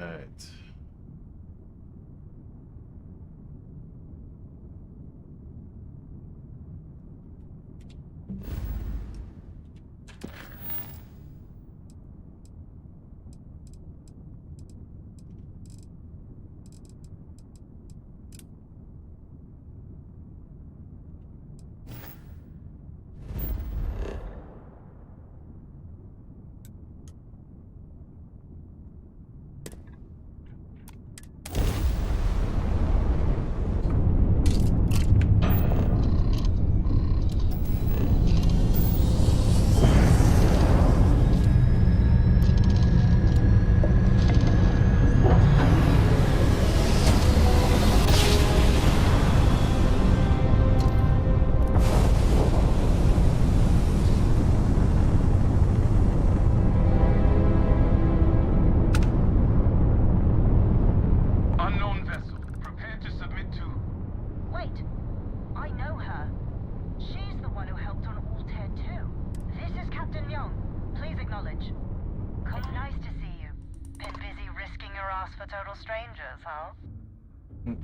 Alright.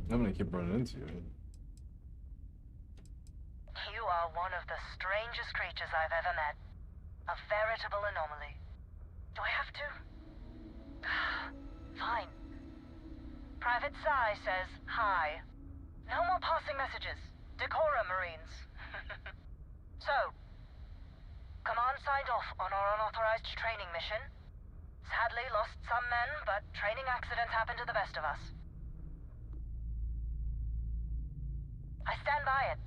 I'm gonna keep running into it. You are one of the strangest creatures I've ever met. A veritable anomaly. Do I have to? Fine. Private Psy says hi. No more passing messages. Decorum, Marines. So, Command signed off on our unauthorized training mission. Sadly lost some men, but training accidents happen to the best of us. I stand by it.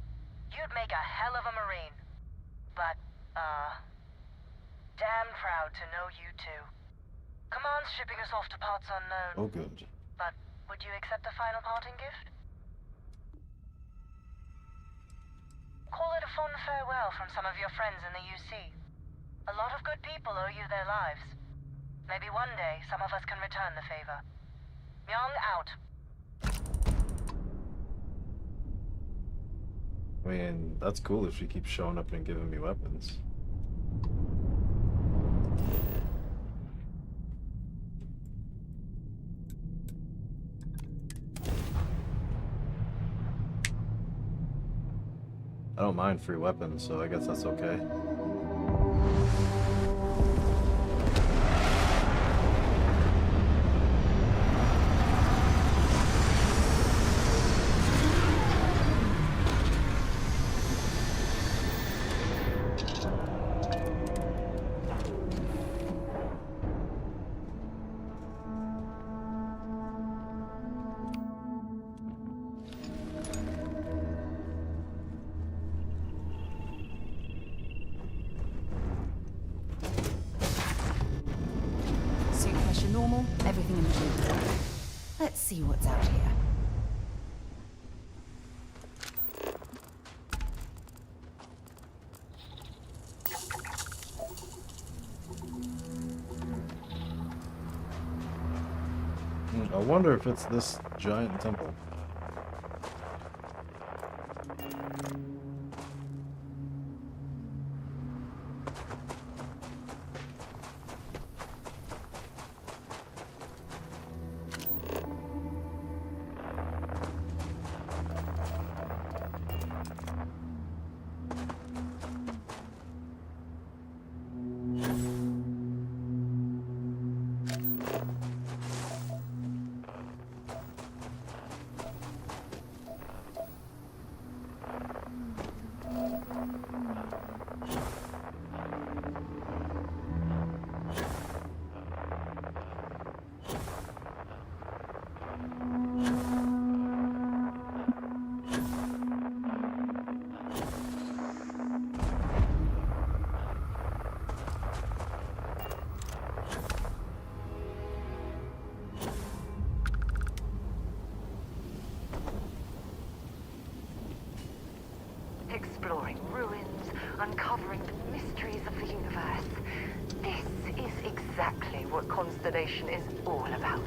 You'd make a hell of a Marine. But, damn proud to know you too. Command's shipping us off to parts unknown. Oh, good. But would you accept a final parting gift? Call it a fond farewell from some of your friends in the UC. A lot of good people owe you their lives. Maybe one day some of us can return the favor. Young out. I mean, that's cool if she keeps showing up and giving me weapons. I don't mind free weapons, so I guess that's okay. Normal, everything in between. Let's see what's out here. I wonder if it's this giant temple. Exploring ruins, uncovering the mysteries of the universe. This is exactly what Constellation is all about.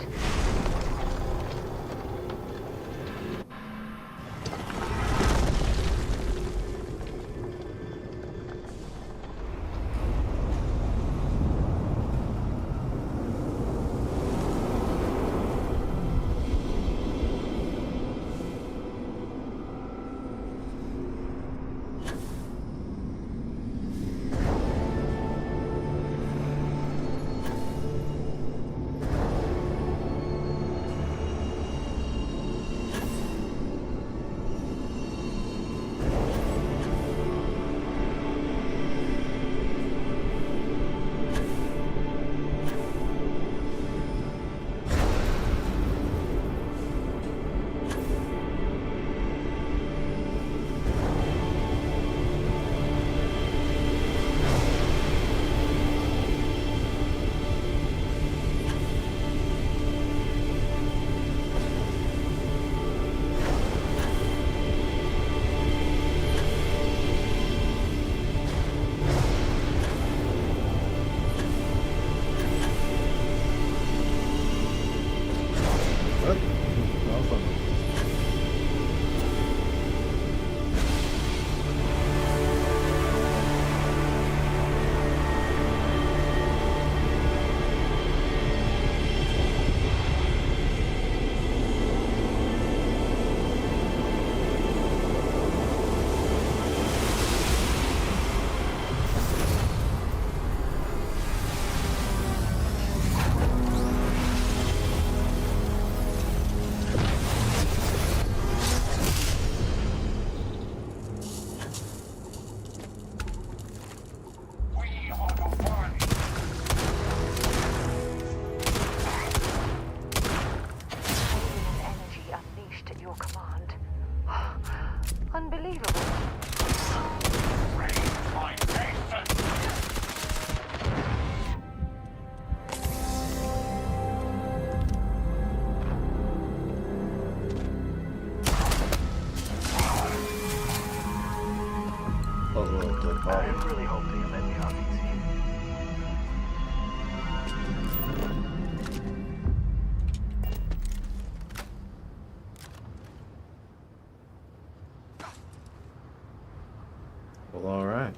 What? Awesome. Energy unleashed at your command. Unbelievable. Dead I body. really hope that you let me off easy. Well, all right.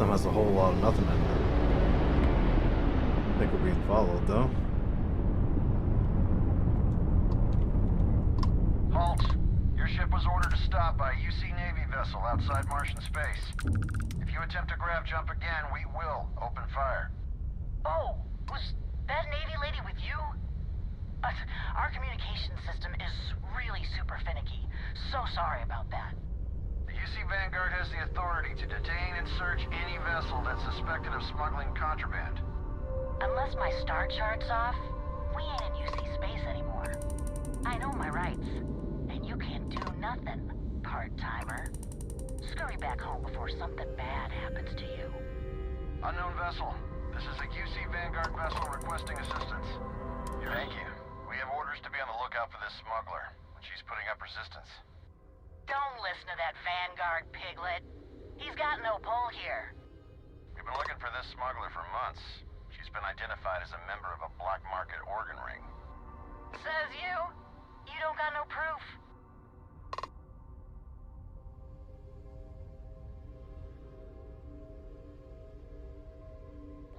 system has a whole lot of nothing in it. I think we're being followed, though. Halt! Your ship was ordered to stop by a UC Navy vessel outside Martian space. If you attempt to grav jump again, we will open fire. Oh, was that Navy lady with you? Our communication system is really super finicky. So sorry about that. The UC Vanguard has the authority to detain and search any vessel that's suspected of smuggling contraband. Unless my star chart's off, we ain't in UC space anymore. I know my rights, and you can't do nothing, part-timer. Scurry back home before something bad happens to you. Unknown vessel. This is a UC Vanguard vessel requesting assistance. Thank you. We have orders to be on the lookout for this smuggler when she's putting up resistance. Don't listen to that Vanguard piglet. He's got no pull here. We've been looking for this smuggler for months. She's been identified as a member of a black market organ ring. Says you. You don't got no proof.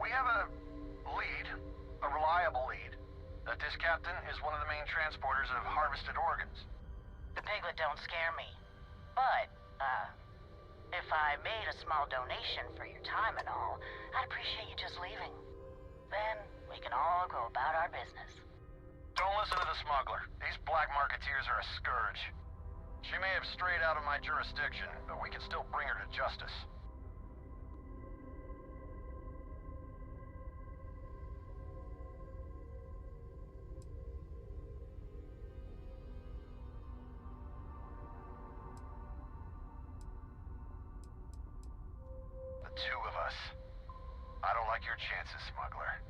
We have a lead, a reliable lead, that this captain is one of the main transporters of harvested organs. The piglet don't scare me. But, if I made a small donation for your time and all, I'd appreciate you just leaving. Then we can all go about our business. Don't listen to the smuggler. These black marketeers are a scourge. She may have strayed out of my jurisdiction, but we can still bring her to justice. The two of us. I don't like your chances, smuggler.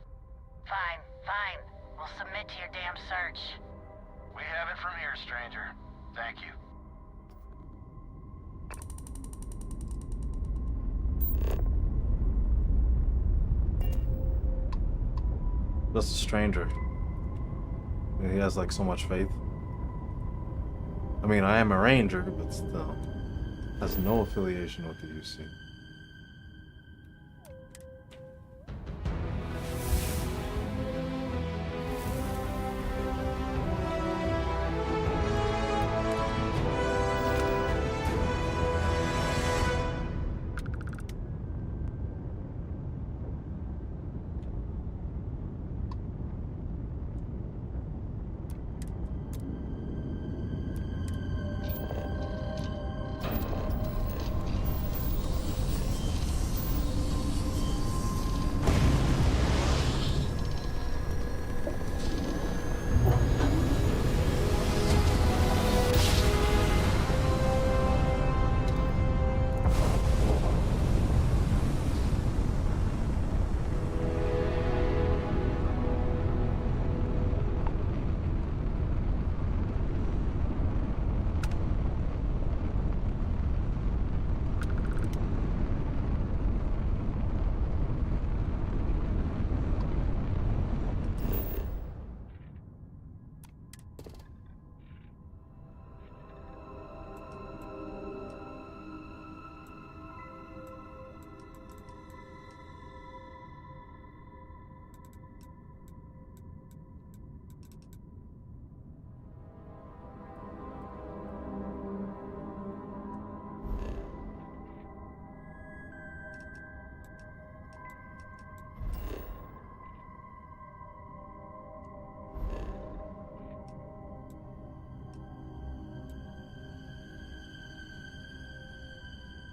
Fine, fine. We'll submit to your damn search. We have it from here, stranger. Thank you. That's a stranger. He has like so much faith. I mean, I am a ranger, but still. Has no affiliation with the UC.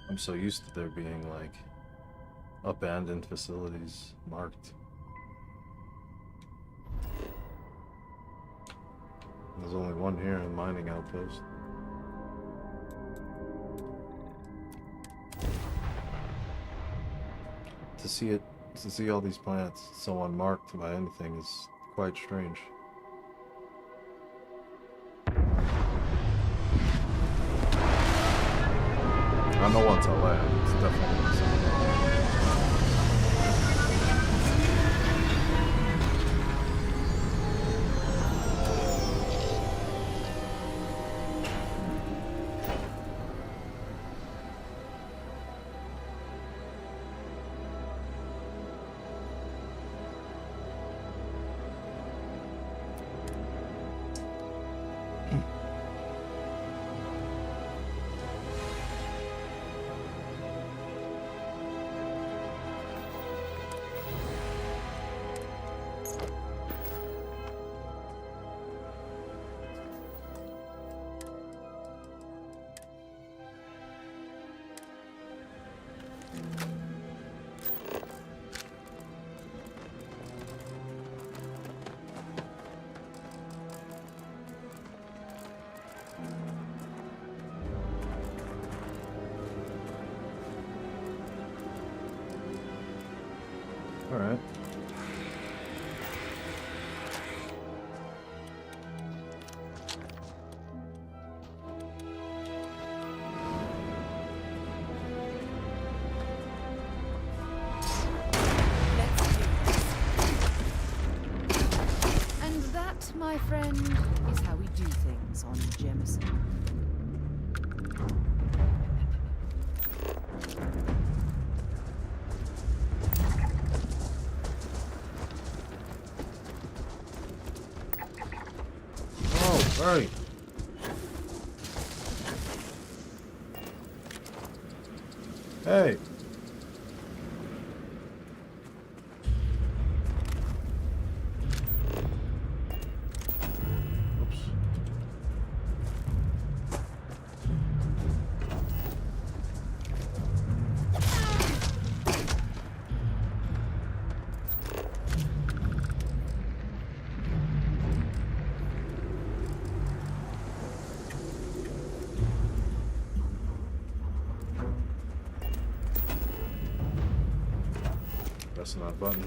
I'm so used to there being like abandoned facilities marked. There's only one here in the mining outpost. To see all these planets so unmarked by anything is quite strange. I know once I land, it's definitely something. end is how we do things on Jemison. Oh, right. Hey. Oops. Pressing that button.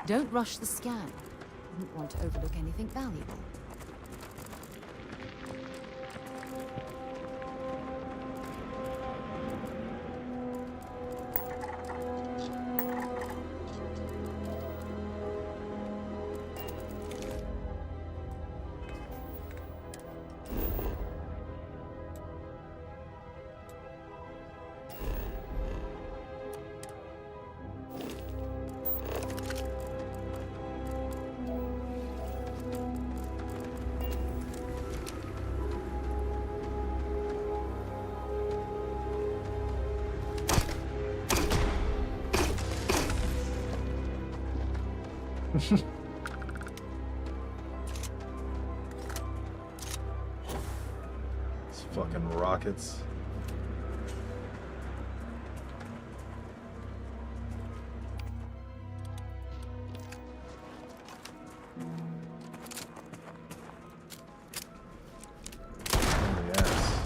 Don't rush the scan. Wouldn't want to overlook anything valuable. It's fucking rockets. Oh, yes.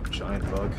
Giant bug.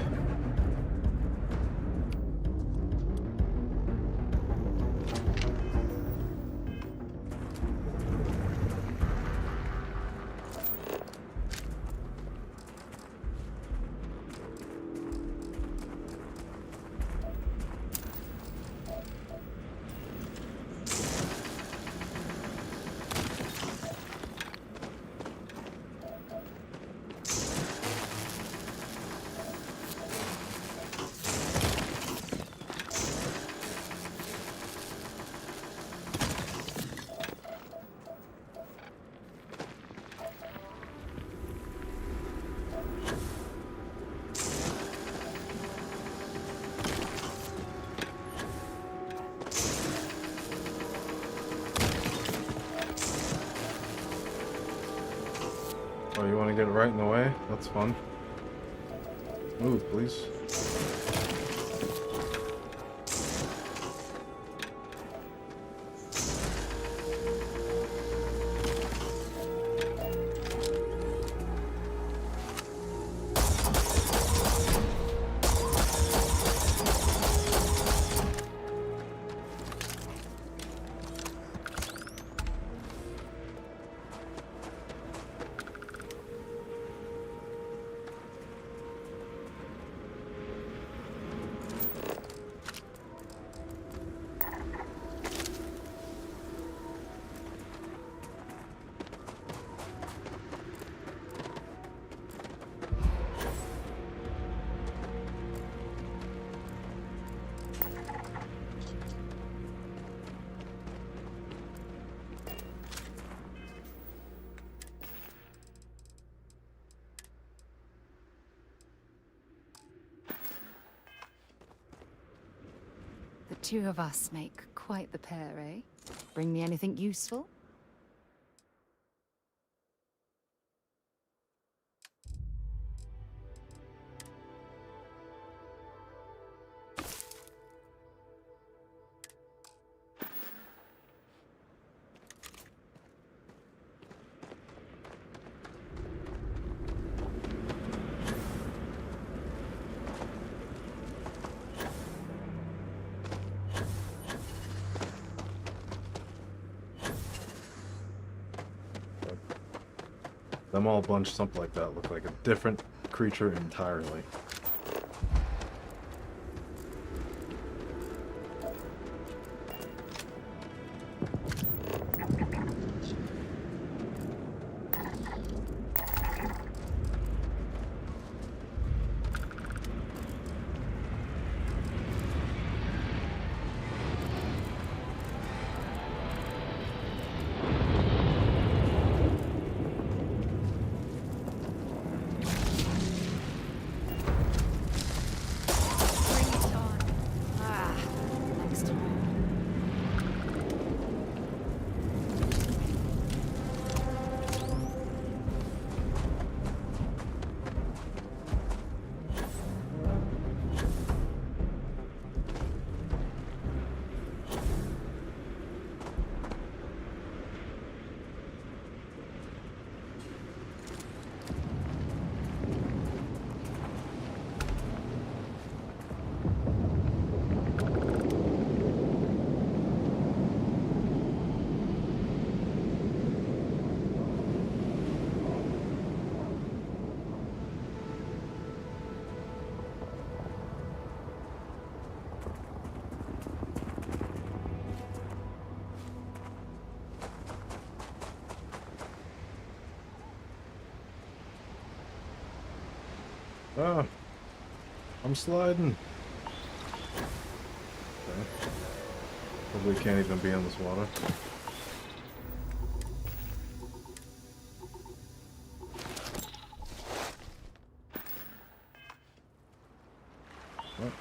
Oh, you want to get right in the way? That's fun. Move, please. The two of us make quite the pair, eh? Bring me anything useful? Them all bunched up like that look like a different creature entirely. Bring it on. Ah, next time. Ah, I'm sliding. Okay. Probably can't even be in this water. Nope.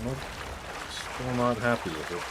Nope. Still not happy with it.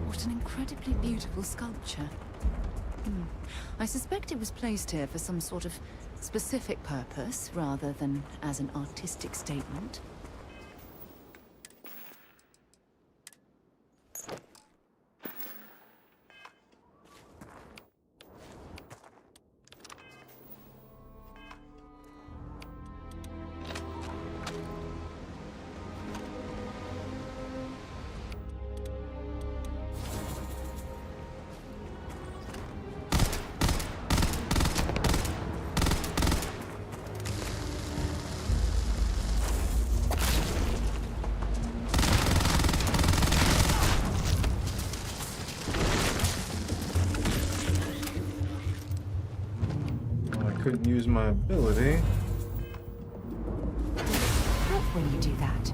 What an incredibly beautiful sculpture. I suspect it was placed here for some sort of specific purpose, rather than as an artistic statement. Couldn't use my ability. Help when you do that.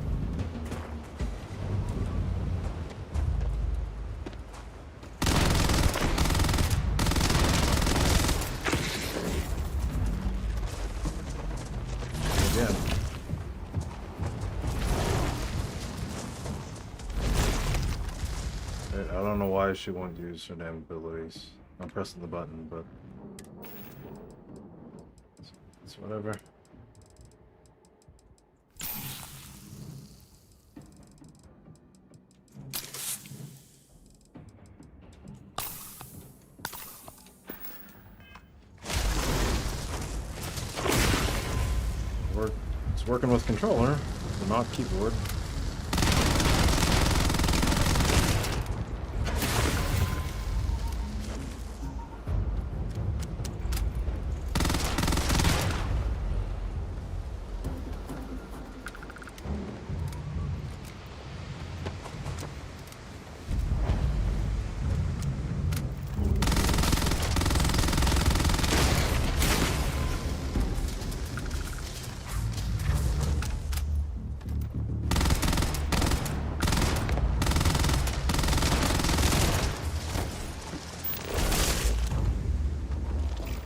Again. I don't know why she won't use her damn abilities. I'm pressing the button, but it's whatever. It's working with controller, but not keyboard.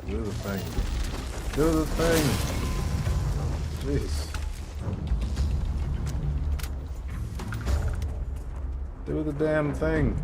Do the thing. Do the thing! Jeez. Do the damn thing.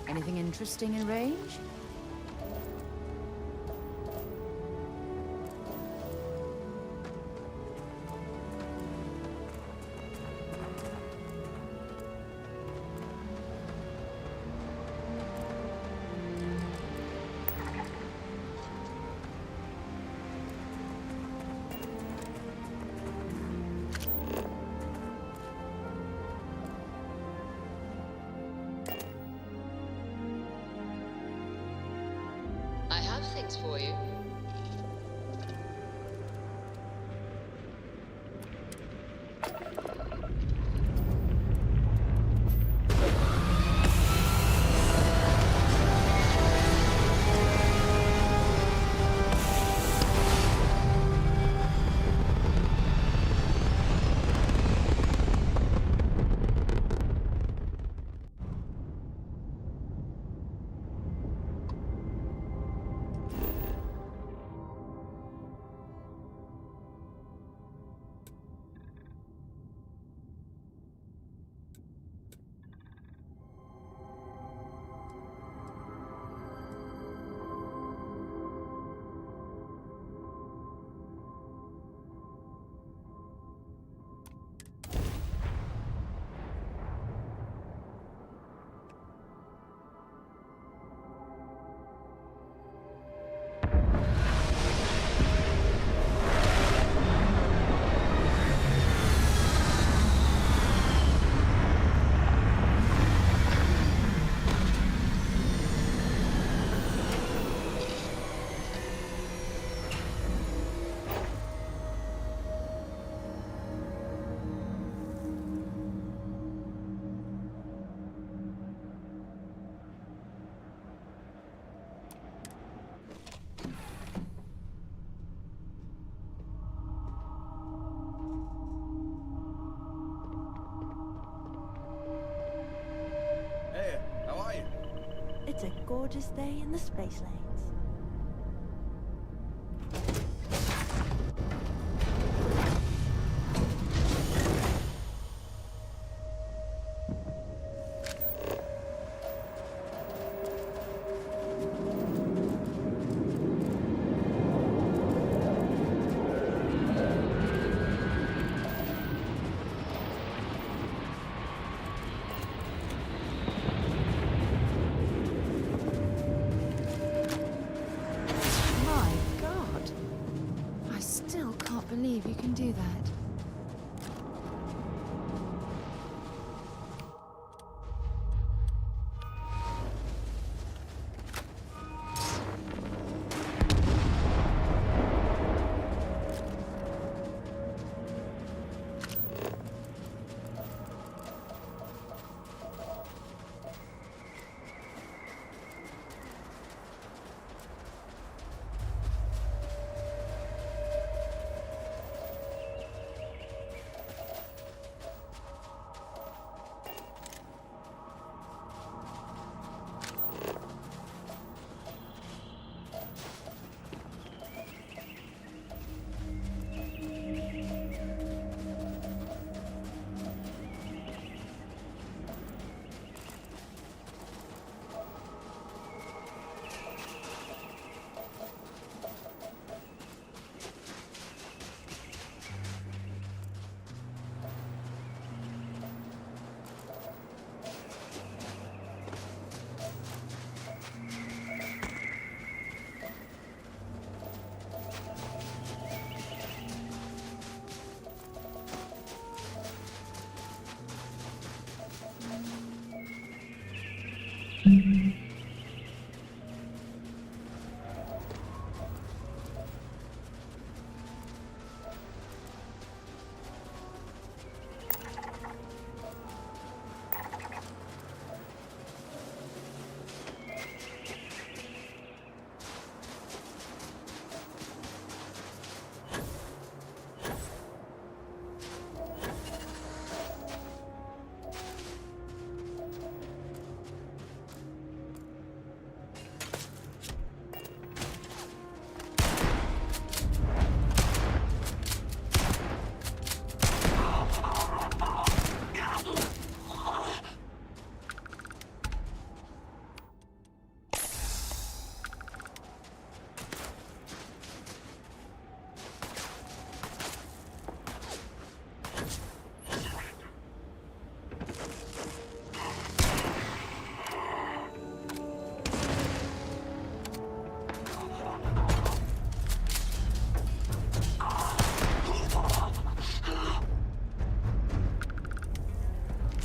Anything interesting in range? I have things for you. It's a gorgeous day in the space lanes. My God. I still can't believe you can do that.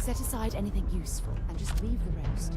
Set aside anything useful and just leave the rest.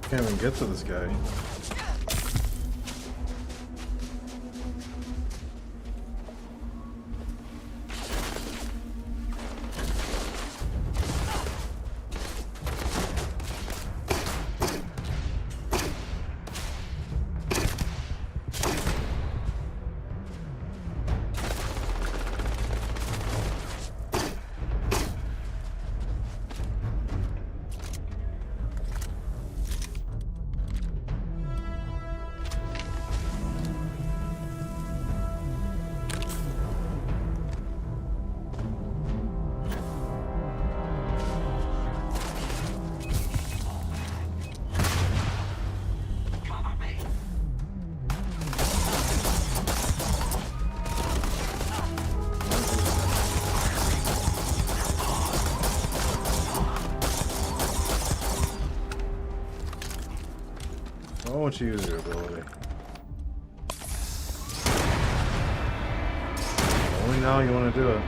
Can't even get to this guy. once you use your ability. Only now you want to do it.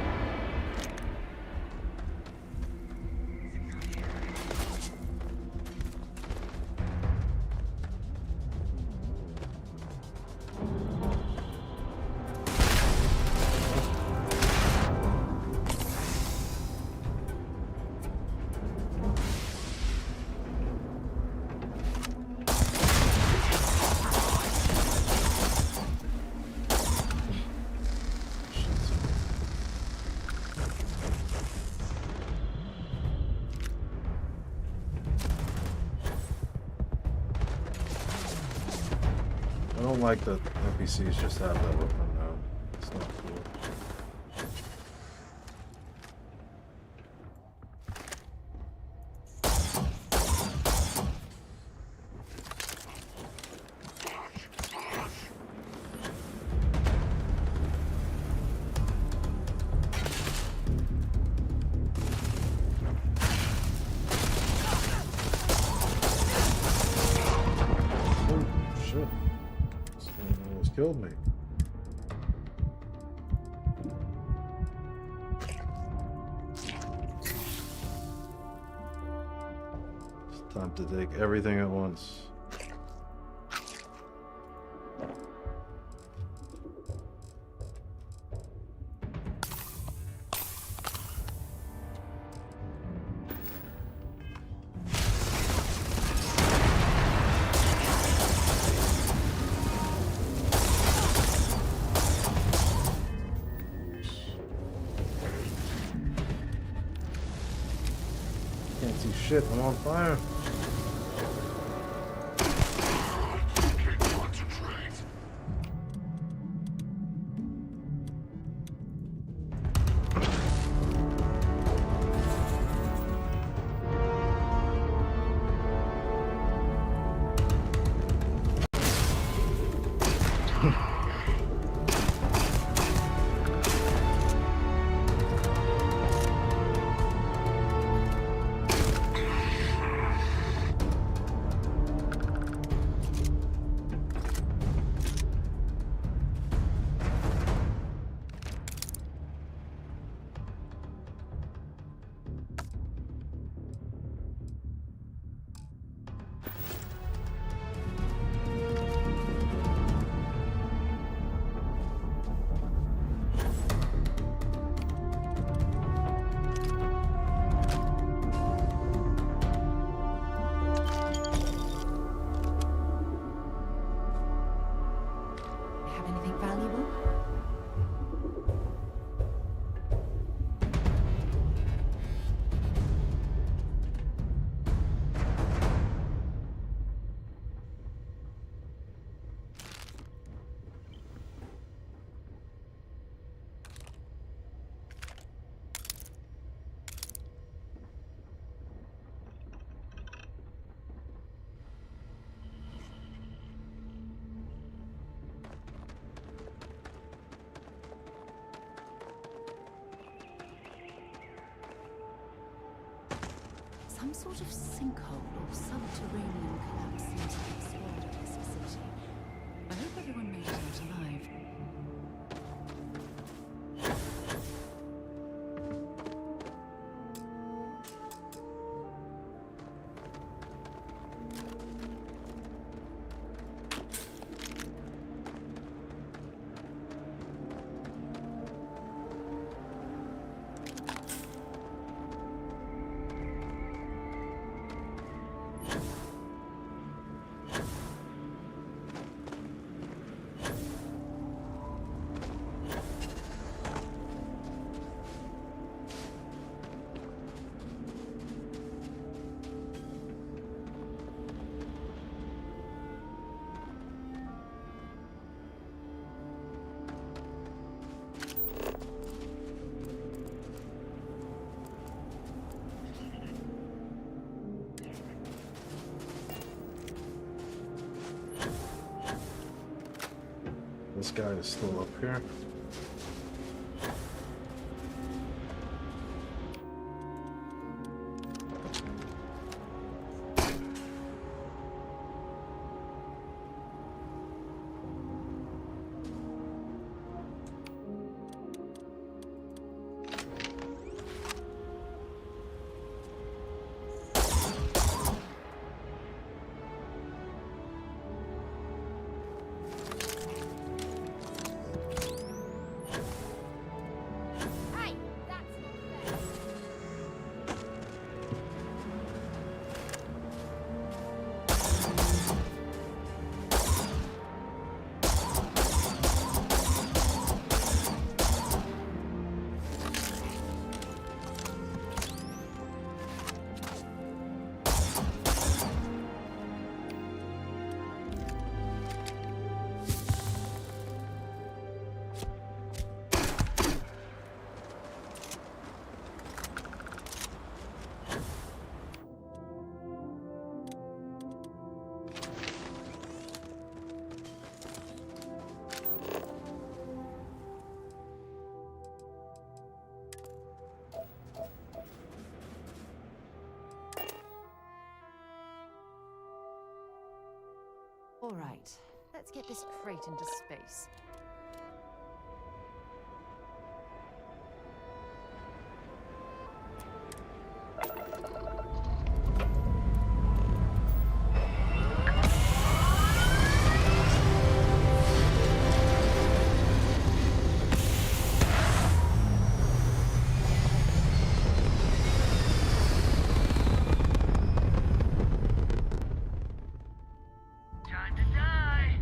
I don't like that NPCs just have that weapon now. It's not cool. Oh, shit. Someone almost killed me. It's time to take everything at once. Can't see shit, I'm on fire. Have anything valuable? Some sort of sinkhole or subterranean collapse seems to have swallowed this facility. I hope everyone made it out alive. This guy is still up here. All right, let's get this crate into space. Time to die!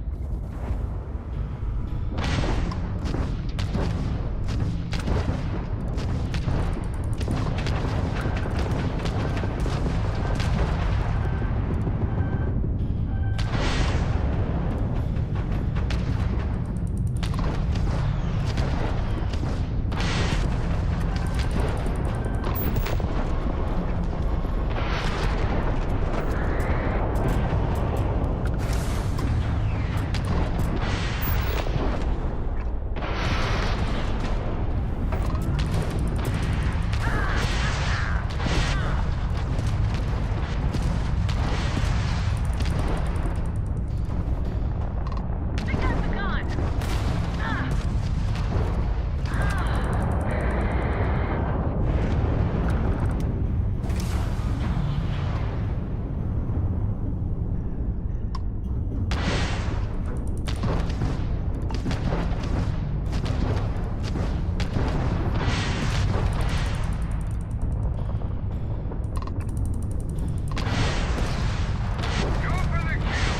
Think that's a gun! Ah! Go for the kill!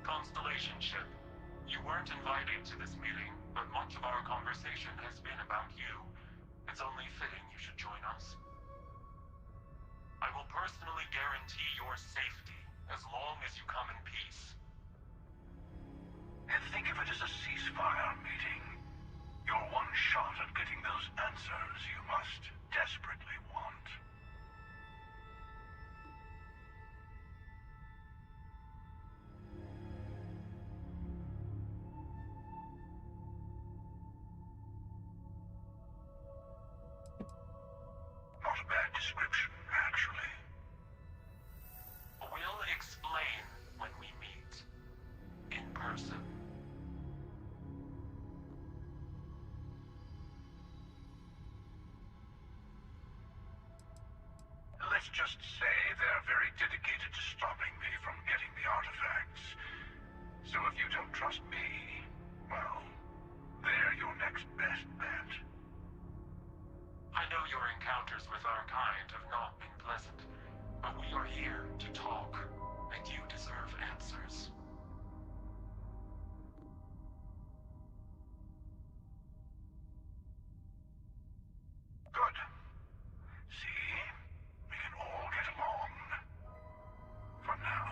Constellation ship. You weren't invited to this meeting, but much of our conversation has been about you. It's only fitting you should join us. I will personally guarantee your safety as long as you come in peace. And think of it as a ceasefire meeting. Your one shot at getting those answers you must desperately want. Not a bad description, actually. We'll explain when we meet. In person. Let's just say they're very dedicated to stopping me from getting the artifacts. So if you don't trust me, well, they're your next best bet. I know your encounters with our kind have not been pleasant, but we are here to talk, and you deserve answers. Good. See? We can all get along. For now.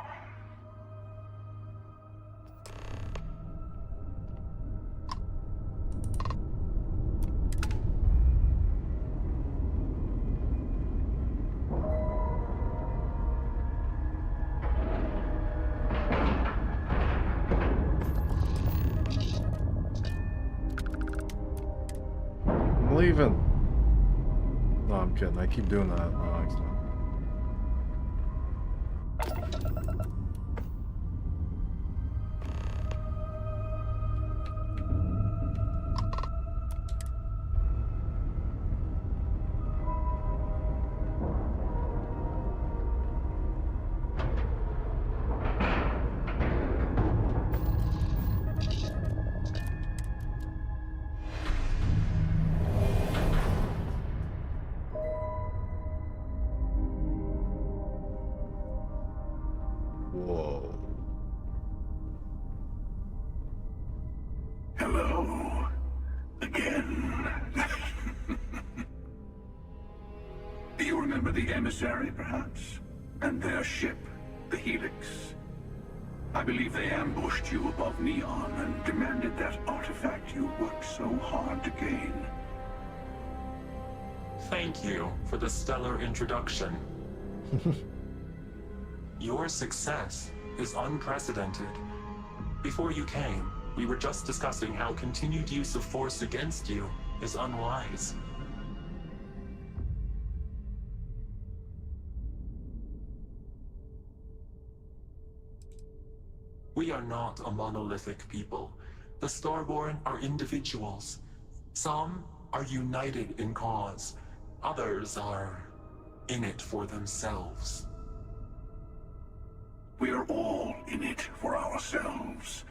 I'm leaving. No, I'm kidding. I keep doing that on accident. Whoa. Hello. Again. Do you remember the emissary, perhaps? And their ship, the Helix? I believe they ambushed you above Neon and demanded that artifact you worked so hard to gain. Thank you for the stellar introduction. Your success is unprecedented. Before you came, we were just discussing how continued use of force against you is unwise. We are not a monolithic people. The Starborn are individuals. Some are united in cause. Others are in it for themselves. We are all in it for ourselves.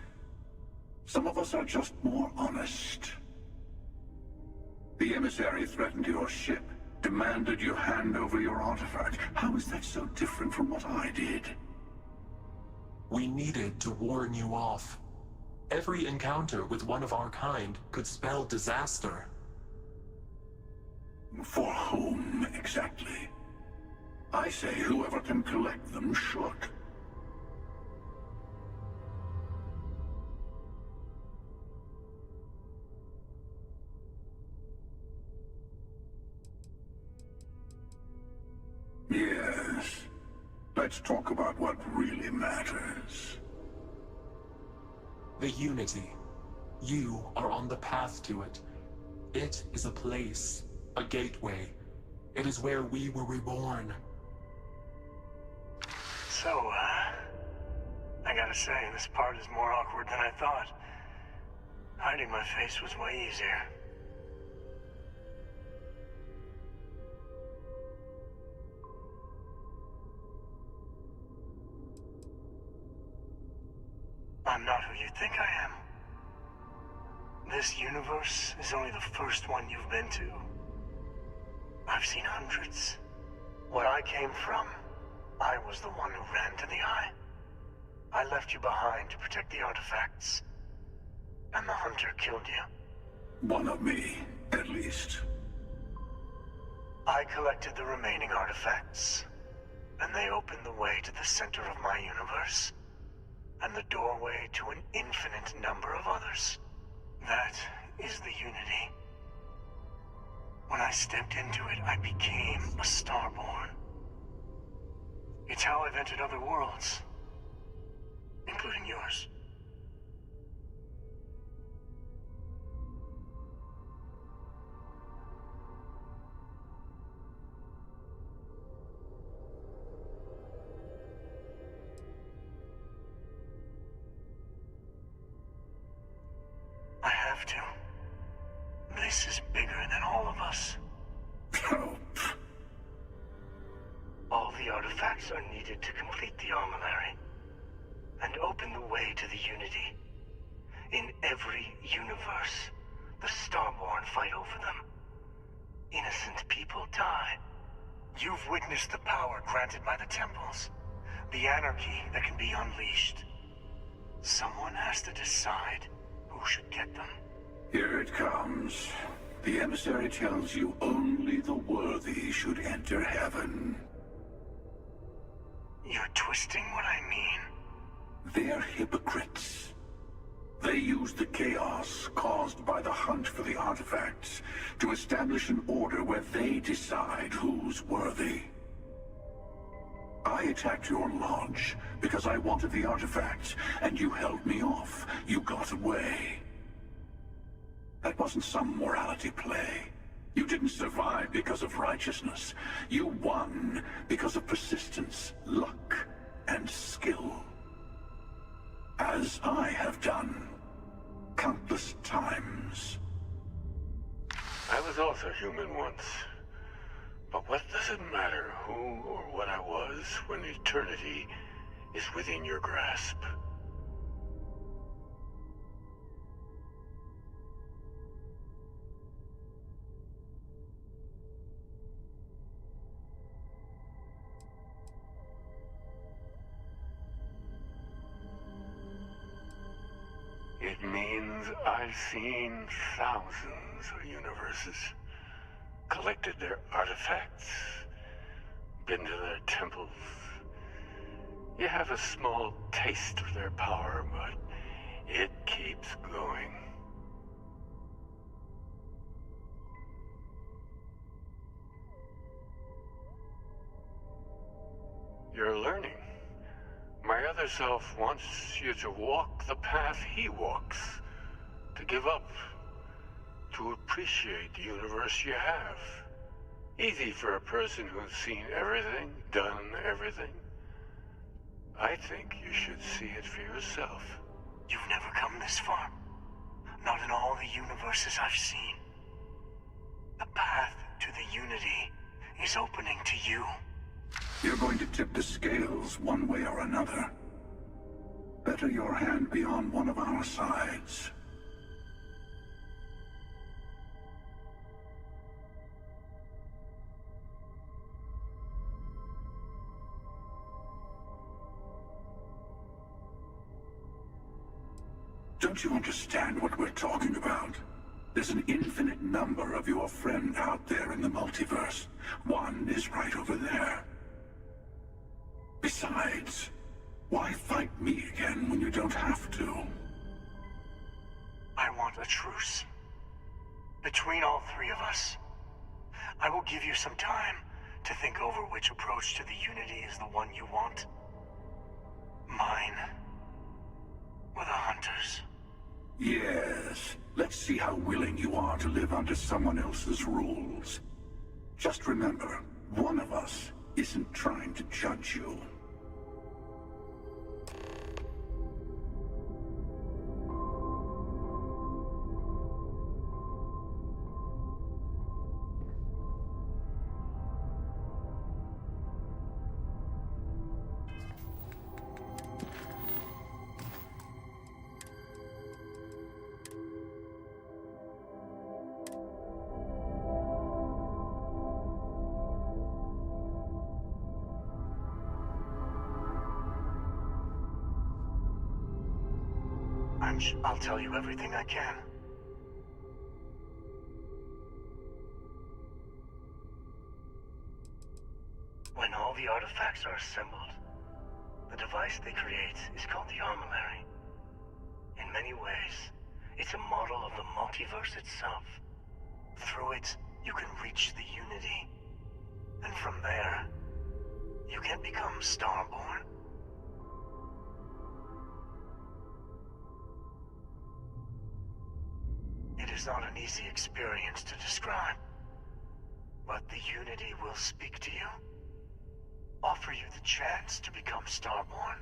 Some of us are just more honest. The emissary threatened your ship, demanded you hand over your artifact. How is that so different from what I did? We needed to warn you off. Every encounter with one of our kind could spell disaster. For whom, exactly? I say whoever can collect them should. Yes. Let's talk about what really matters. The Unity. You are on the path to it. It is a place, a gateway. It is where we were reborn. So, I gotta say, this part is more awkward than I thought. Hiding my face was way easier. I'm not who you think I am. This universe is only the first one you've been to. I've seen hundreds. Where I came from, I was the one who ran to the Eye. I left you behind to protect the artifacts. And the hunter killed you. One of me, at least. I collected the remaining artifacts, and they opened the way to the center of my universe, and the doorway to an infinite number of others. That is the Unity. When I stepped into it, I became a Starborn. It's how I've entered other worlds, including yours. I have to. This is bigger than all of us. All the artifacts are needed to complete the armillary and open the way to the Unity. In every universe, the Starborn fight over them. Innocent people die. You've witnessed the power granted by the temples, the anarchy that can be unleashed. Someone has to decide who should get them. Here it comes. The emissary tells you only the worthy should enter heaven. You're twisting what I mean. They're hypocrites. They use the chaos caused by the hunt for the artifacts to establish an order where they decide who's worthy. I attacked your lodge because I wanted the artifacts, and you held me off. You got away. That wasn't some morality play. You didn't survive because of righteousness. You won because of persistence, luck, and skill. As I have done countless times. I was also human once. But what does it matter who or what I was when eternity is within your grasp? It means I've seen thousands of universes, collected their artifacts, been to their temples. You have a small taste of their power, but it keeps going. You're learning. My other self wants you to walk the path he walks, to give up, to appreciate the universe you have. Easy for a person who's seen everything, done everything. I think you should see it for yourself. You've never come this far. Not in all the universes I've seen. The path to the Unity is opening to you. You're going to tip the scales one way or another. Better your hand be on one of our sides. Don't you understand what we're talking about? There's an infinite number of your friend out there in the multiverse. One is right over there. Besides, why fight me again when you don't have to? I want a truce. Between all three of us. I will give you some time to think over which approach to the Unity is the one you want. Mine. Or the Hunters. Yes. Let's see how willing you are to live under someone else's rules. Just remember, one of us isn't trying to judge you. I'll tell you everything I can. When all the artifacts are assembled, the device they create is called the Armillary. In many ways, it's a model of the multiverse itself. Through it, you can reach the Unity. And from there, you can become Starborn. It is not an easy experience to describe, but the Unity will speak to you, offer you the chance to become Starborn.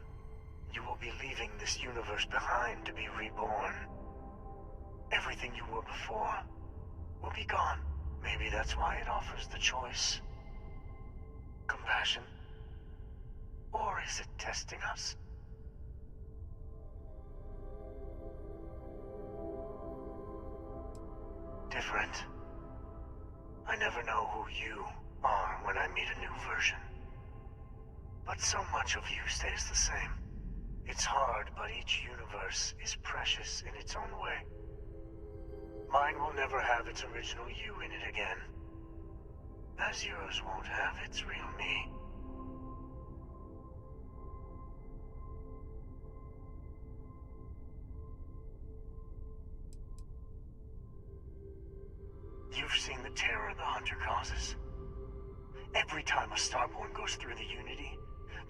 You will be leaving this universe behind to be reborn. Everything you were before will be gone. Maybe that's why it offers the choice. Compassion? Or is it testing us? Different. I never know who you are when I meet a new version. But so much of you stays the same. It's hard, but each universe is precious in its own way. Mine will never have its original you in it again, as yours won't have its real me. You've seen the terror the Hunter causes. Every time a Starborn goes through the Unity,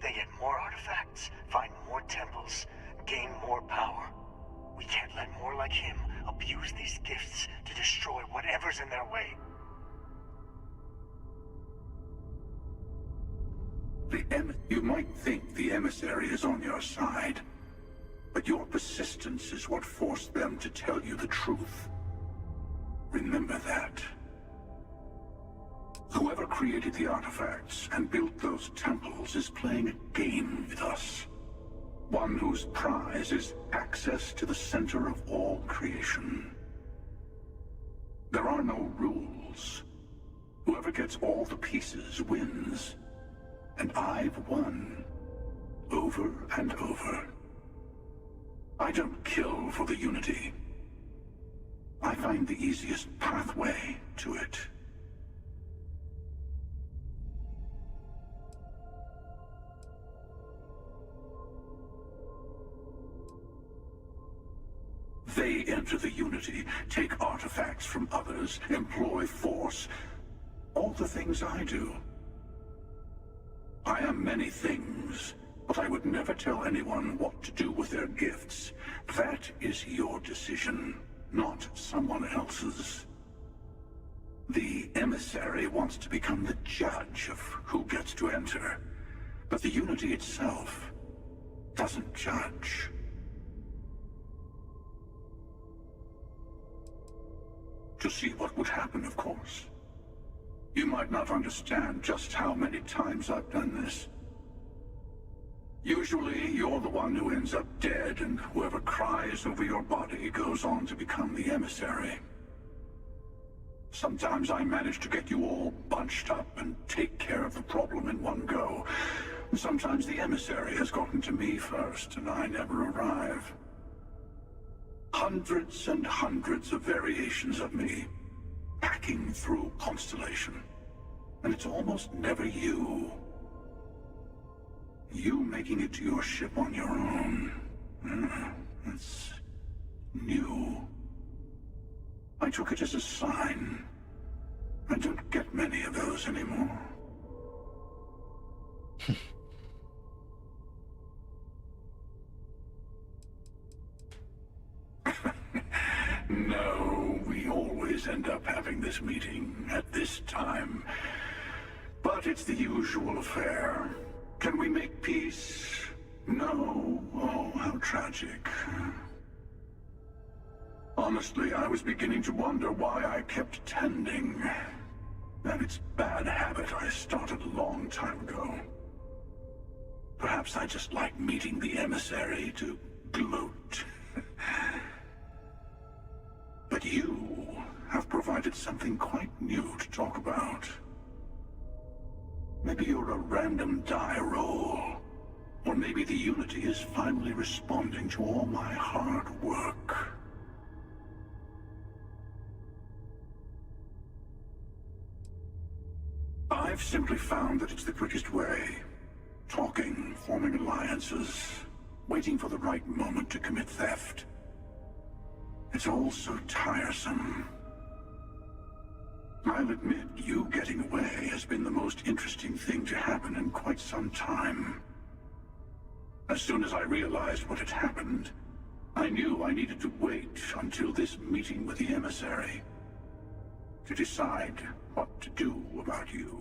they get more artifacts, find more temples, gain more power. We can't let more like him abuse these gifts to destroy whatever's in their way. You might think the emissary is on your side, but your persistence is what forced them to tell you the truth. Remember that. Whoever created the artifacts and built those temples is playing a game with us. One whose prize is access to the center of all creation. There are no rules. Whoever gets all the pieces wins. And I've won. Over and over. I don't kill for the Unity. I find the easiest pathway to it. They enter the Unity, take artifacts from others, employ force. All the things I do. I am many things, but I would never tell anyone what to do with their gifts. That is your decision, not someone else's. The emissary wants to become the judge of who gets to enter, but the Unity itself doesn't judge. To see what would happen, of course. You might not understand just how many times I've done this. Usually, you're the one who ends up dead, and whoever cries over your body goes on to become the emissary. Sometimes I manage to get you all bunched up and take care of the problem in one go. Sometimes the emissary has gotten to me first, and I never arrive. Hundreds and hundreds of variations of me, hacking through Constellation. And it's almost never you. You making it to your ship on your own. That's new. I took it as a sign. I don't get many of those anymore. No, we always end up having this meeting at this time. But it's the usual affair. Can we make peace? No. Oh, how tragic. Honestly, I was beginning to wonder why I kept attending. And it's a bad habit I started a long time ago. Perhaps I just like meeting the emissary to gloat. But you have provided something quite new to talk about. Maybe you're a random die roll, Or maybe the Unity is finally responding to all my hard work. I've simply found that it's the quickest way. Talking, forming alliances, waiting for the right moment to commit theft. It's all so tiresome. I'll admit, you getting away has been the most interesting thing to happen in quite some time. As soon as I realized what had happened, I knew I needed to wait until this meeting with the emissary to decide what to do about you.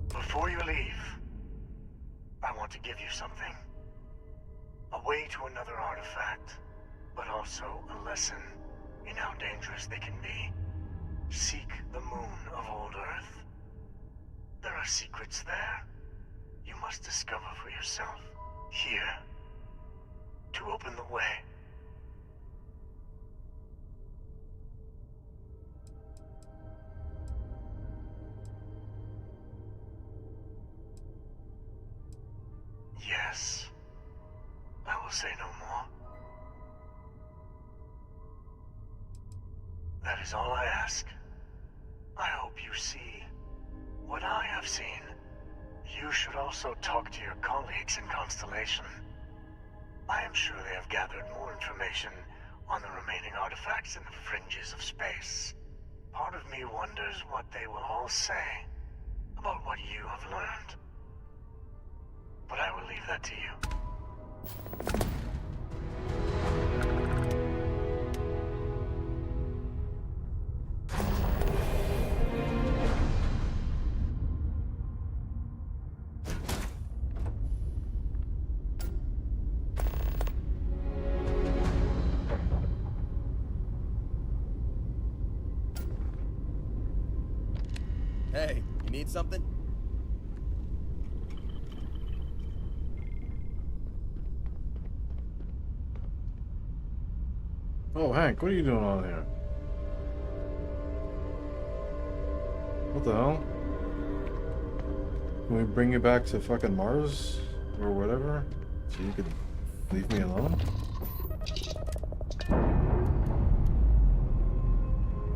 Before you leave, I want to give you something. A way to another artifact, but also a lesson in how dangerous they can be. Seek the moon of old Earth. There are secrets there you must discover for yourself. Here, to open the way. Yes, I will say no more. That is all I ask. I hope you see what I have seen. You should also talk to your colleagues in Constellation. I am sure they have gathered more information on the remaining artifacts in the fringes of space. Part of me wonders what they will all say about what you have learned. But I will leave that to you. Hey, you need something? Oh, Hank, what are you doing on here? What the hell? Can we bring you back to fucking Mars? Or whatever? So you could leave me alone?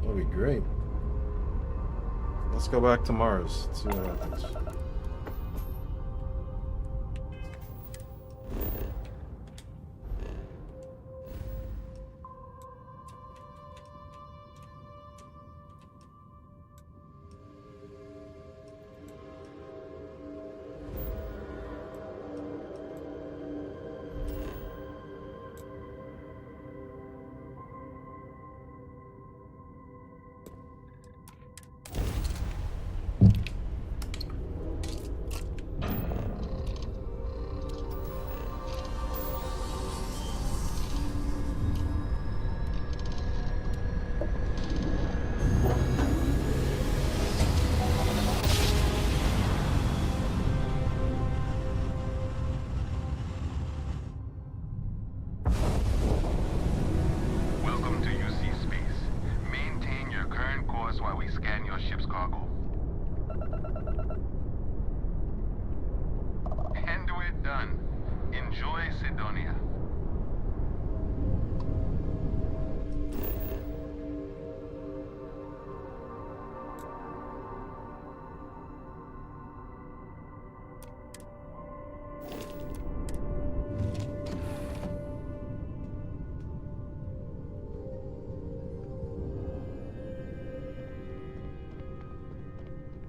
That'd be great. Let's go back to Mars. Let's see what happens.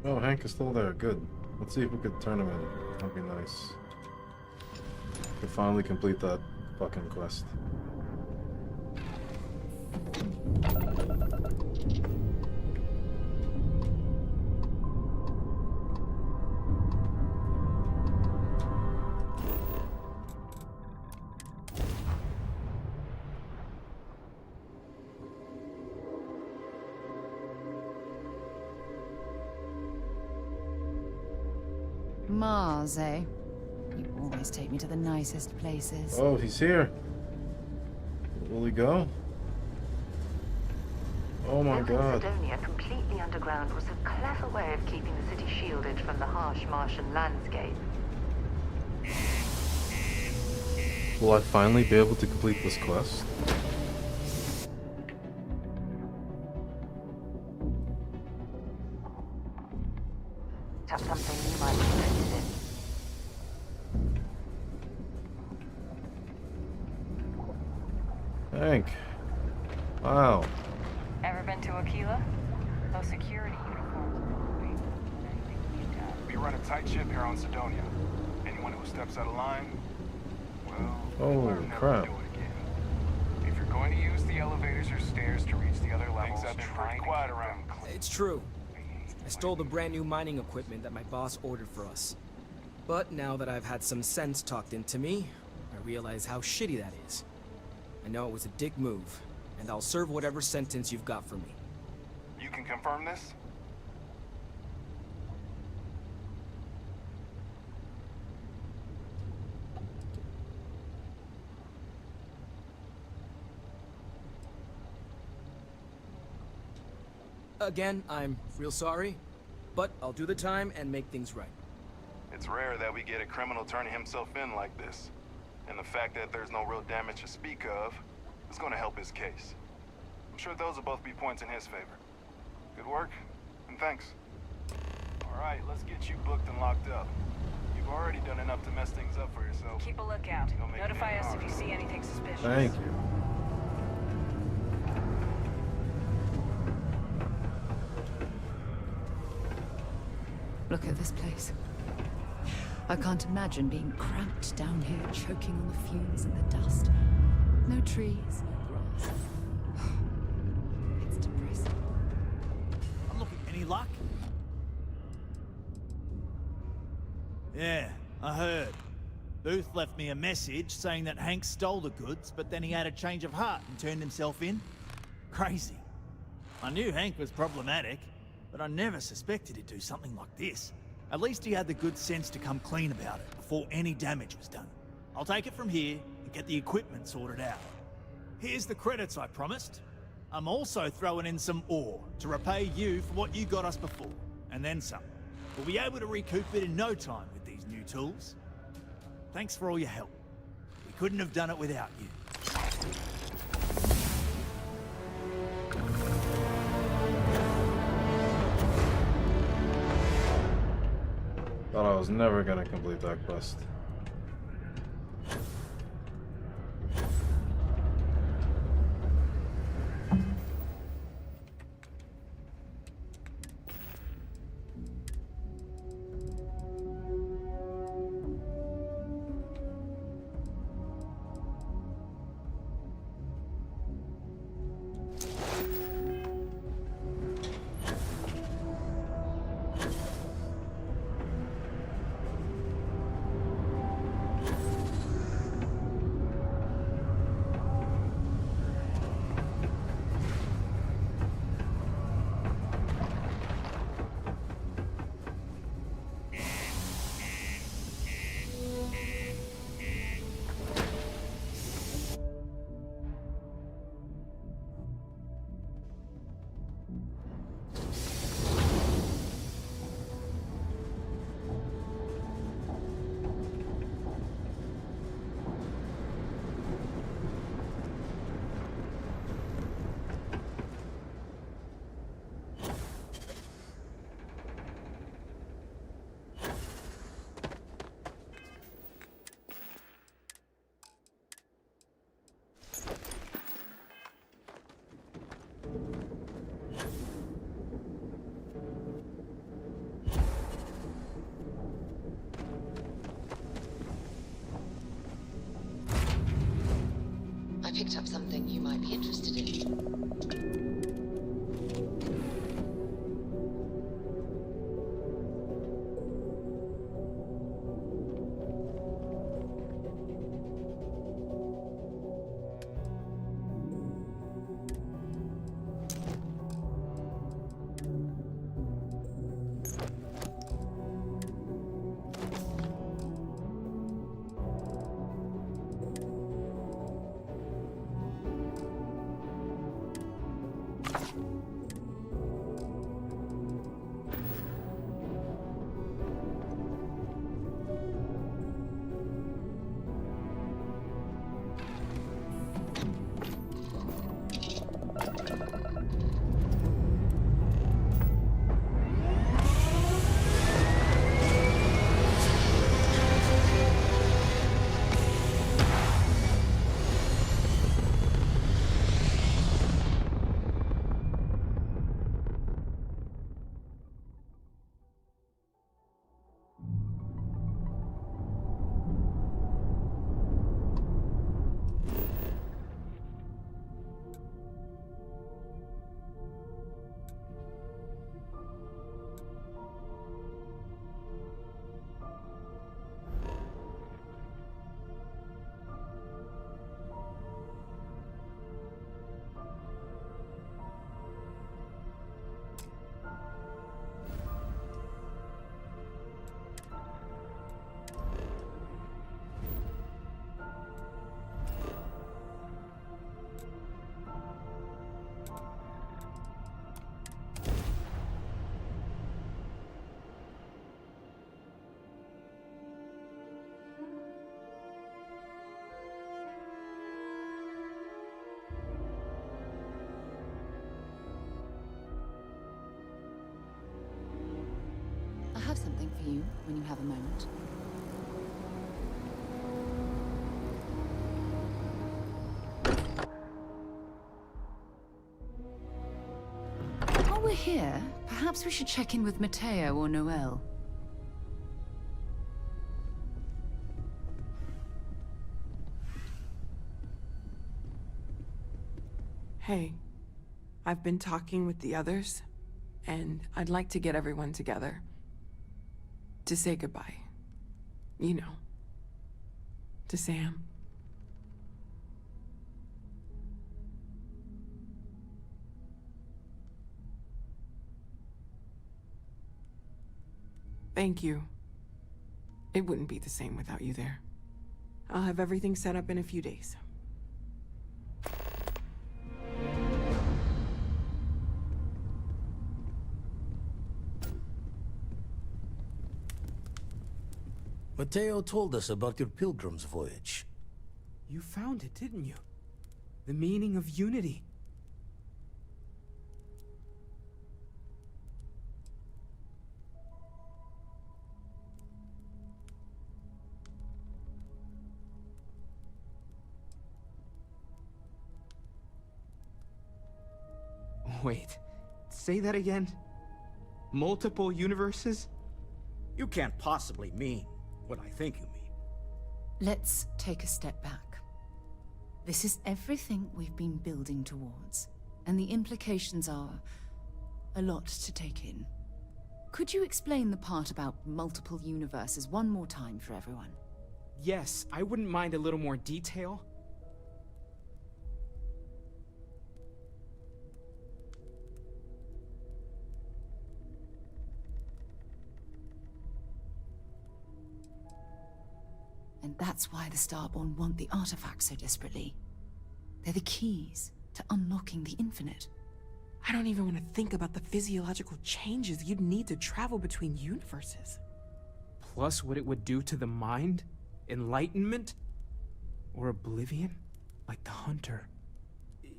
Oh, Hank is still there. Good. Let's see if we could turn him in. That'd be nice. Could finally complete that fucking quest. Mars, eh? You always take me to the nicest places. Oh, he's here. Will he go? Oh my Building god. Sidonia completely underground was a clever way of keeping the city shielded from the harsh Martian landscape. Will I finally be able to complete this quest? That's something you might be interested in. Hank. Wow. Ever been to Aquila? Those security uniforms. We run a tight ship here on Sidonia. Anyone who steps out of line, well, Oh, learn never crap. to do it again. If you're going to use the elevators or stairs to reach the other levels, things have been pretty quiet around. It's true. I stole the brand new mining equipment that my boss ordered for us. But now that I've had some sense talked into me, I realize how shitty that is. I know it was a dick move, and I'll serve whatever sentence you've got for me. You can confirm this? Again, I'm real sorry, but I'll do the time and make things right. It's rare that we get a criminal turning himself in like this. And the fact that there's no real damage to speak of is going to help his case. I'm sure those will both be points in his favor. Good work, and thanks. Alright, let's get you booked and locked up. You've already done enough to mess things up for yourself. Keep a lookout. Don't make it Notify any us if harder. you see anything suspicious. Thank you. Look at this place. I can't imagine being cramped down here, choking on the fumes and the dust. No trees, no grass. It's depressing. I'm looking. Any luck? Yeah, I heard. Booth left me a message saying that Hank stole the goods, but then he had a change of heart and turned himself in. Crazy. I knew Hank was problematic, but I never suspected he'd do something like this. At least he had the good sense to come clean about it before any damage was done. I'll take it from here and get the equipment sorted out. Here's the credits I promised. I'm also throwing in some ore to repay you for what you got us before, and then some. We'll be able to recoup it in no time with these new tools. Thanks for all your help. We couldn't have done it without you. Thought I was never gonna complete that quest. I picked up something you might be interested in. for you when you have a moment. While we're here, perhaps we should check in with Mateo or Noel. Hey, I've been talking with the others, and I'd like to get everyone together. To say goodbye. You know. To Sam. Thank you. It wouldn't be the same without you there. I'll have everything set up in a few days. Mateo told us about your pilgrim's voyage. You found it, didn't you? The meaning of unity. Wait, say that again? Multiple universes? You can't possibly mean what I think you mean. Let's take a step back. This is everything we've been building towards, and the implications are a lot to take in. Could you explain the part about multiple universes one more time for everyone? Yes, I wouldn't mind a little more detail. And that's why the Starborn want the artifacts so desperately. They're the keys to unlocking the infinite. I don't even want to think about the physiological changes you'd need to travel between universes. Plus what it would do to the mind? Enlightenment? Or oblivion? Like the Hunter.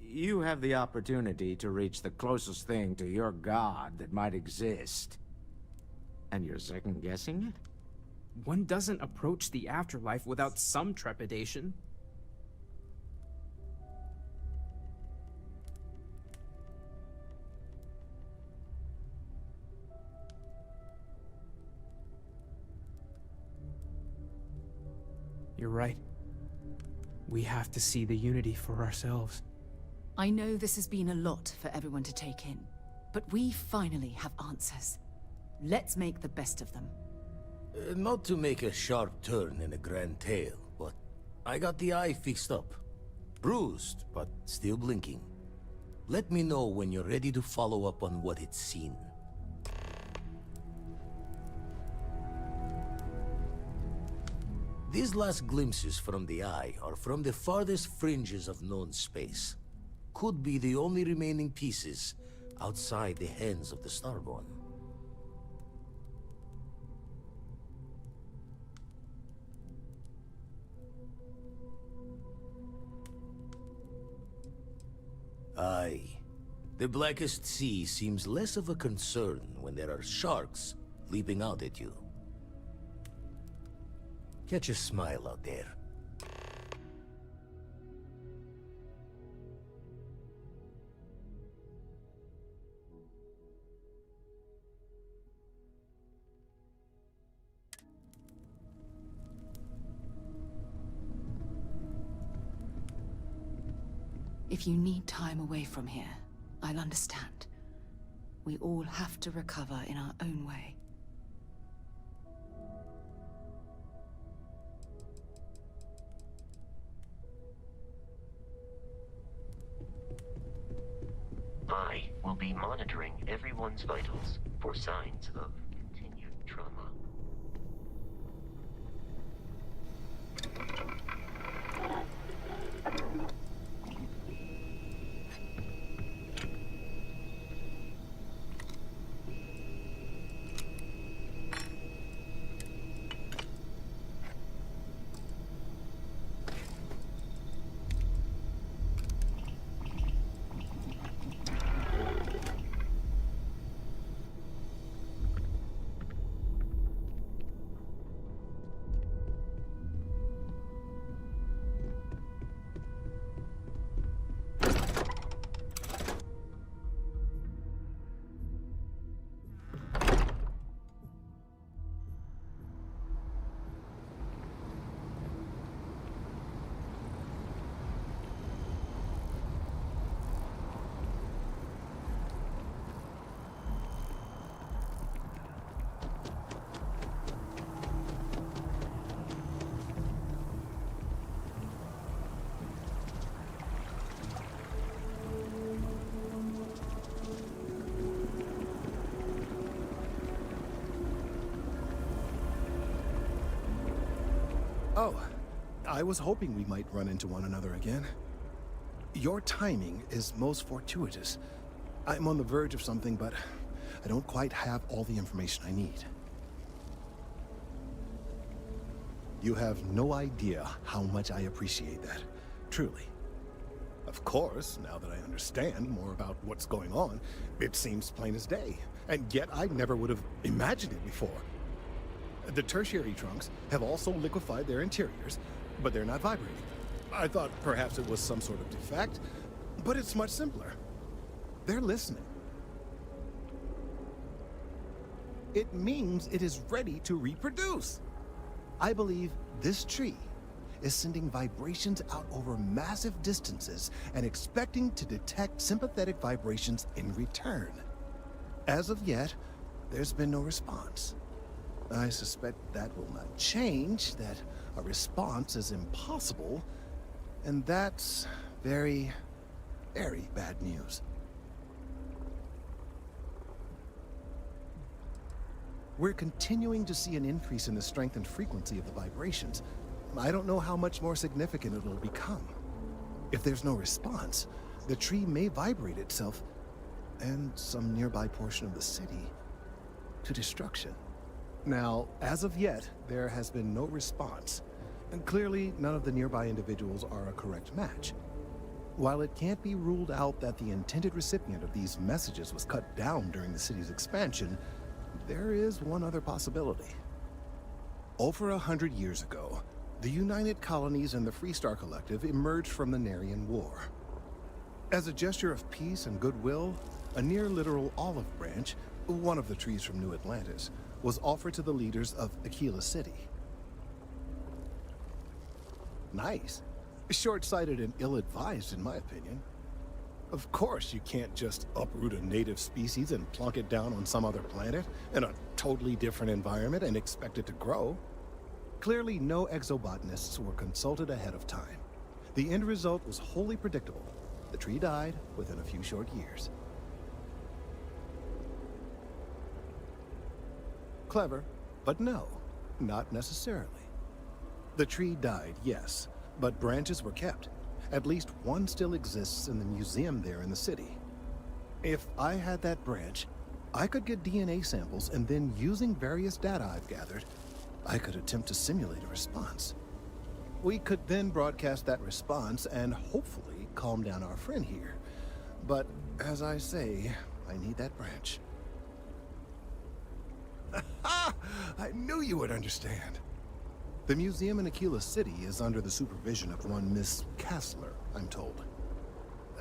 You have the opportunity to reach the closest thing to your god that might exist. And you're second-guessing it? One doesn't approach the afterlife without some trepidation. You're right. We have to see the unity for ourselves. I know this has been a lot for everyone to take in, but we finally have answers. Let's make the best of them. Not to make a sharp turn in a grand tale, but I got the eye fixed up. Bruised, but still blinking. Let me know when you're ready to follow up on what it's seen. These last glimpses from the eye are from the farthest fringes of known space. Could be the only remaining pieces outside the hands of the Starborn. Aye. The Blackest Sea seems less of a concern when there are sharks leaping out at you. Catch a smile out there. If you need time away from here, I'll understand. We all have to recover in our own way. I will be monitoring everyone's vitals for signs of continued trauma. Oh, I was hoping we might run into one another again. Your timing is most fortuitous. I'm on the verge of something, but I don't quite have all the information I need. You have no idea how much I appreciate that. Truly. Of course, now that I understand more about what's going on, it seems plain as day. And yet I never would have imagined it before. The tertiary trunks have also liquefied their interiors, but they're not vibrating. I thought perhaps it was some sort of defect, but it's much simpler. They're listening. It means it is ready to reproduce. I believe this tree is sending vibrations out over massive distances and expecting to detect sympathetic vibrations in return. As of yet, there's been no response. I suspect that will not change, that a response is impossible, and that's very, very bad news. We're continuing to see an increase in the strength and frequency of the vibrations. I don't know how much more significant it'll become. If there's no response, the tree may vibrate itself and some nearby portion of the city to destruction. Now, as of yet, there has been no response, and clearly none of the nearby individuals are a correct match. While it can't be ruled out that the intended recipient of these messages was cut down during the city's expansion, there is one other possibility. Over 100 years ago, the United Colonies and the Freestar Collective emerged from the Narian War. As a gesture of peace and goodwill, a near-literal olive branch, one of the trees from New Atlantis, was offered to the leaders of Aquila City. Nice. Short-sighted and ill-advised, in my opinion. Of course, you can't just uproot a native species and plunk it down on some other planet in a totally different environment and expect it to grow. Clearly, no exobotanists were consulted ahead of time. The end result was wholly predictable. The tree died within a few short years. Clever, but no, not necessarily. The tree died, yes, but branches were kept. At least one still exists in the museum there in the city. If I had that branch, I could get DNA samples, and then using various data I've gathered, I could attempt to simulate a response. We could then broadcast that response and hopefully calm down our friend here. But as I say, I need that branch. I knew you would understand. The museum in Aquila City is under the supervision of one Miss Kassler, I'm told.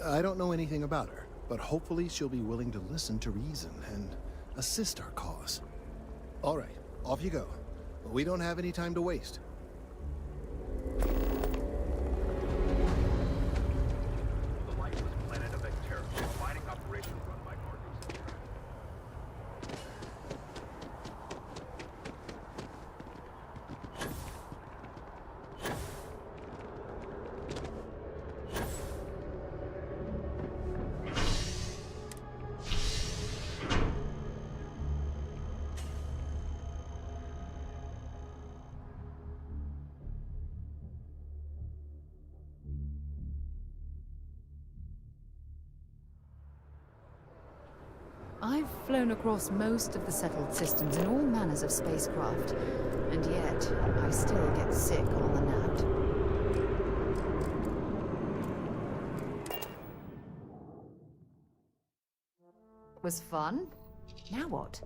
I don't know anything about her, but hopefully she'll be willing to listen to reason and assist our cause. All right, off you go. We don't have any time to waste. The lifeless planet of Vectera, a mining operation run by Marcos. I've flown across most of the settled systems in all manners of spacecraft, and yet I still get sick on the nat. Was fun? Now what?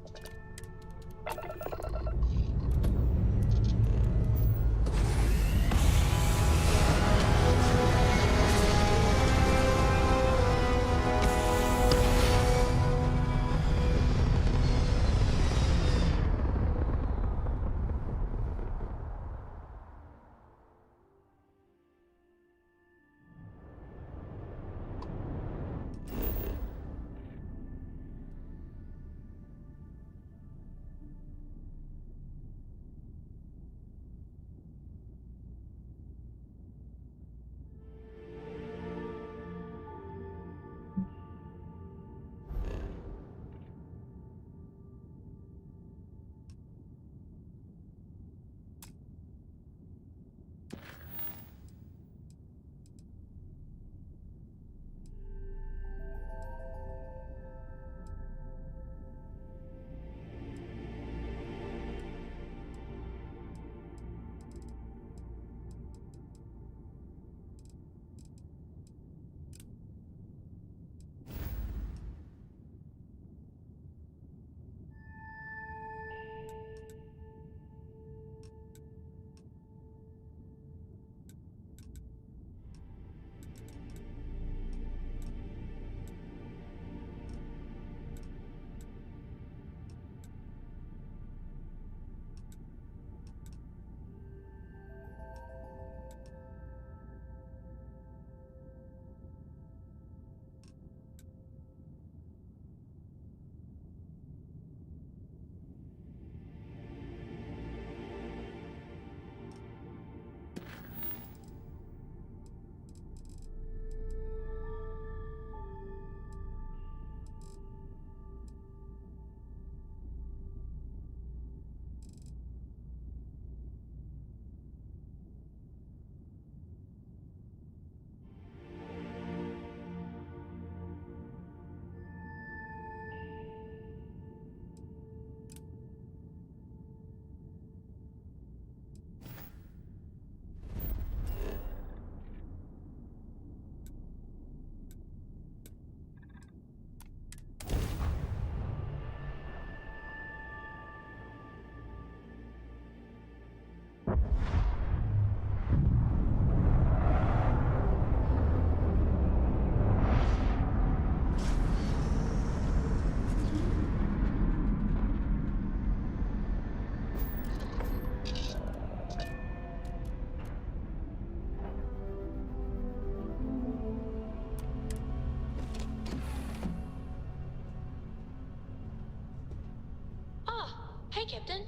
Captain.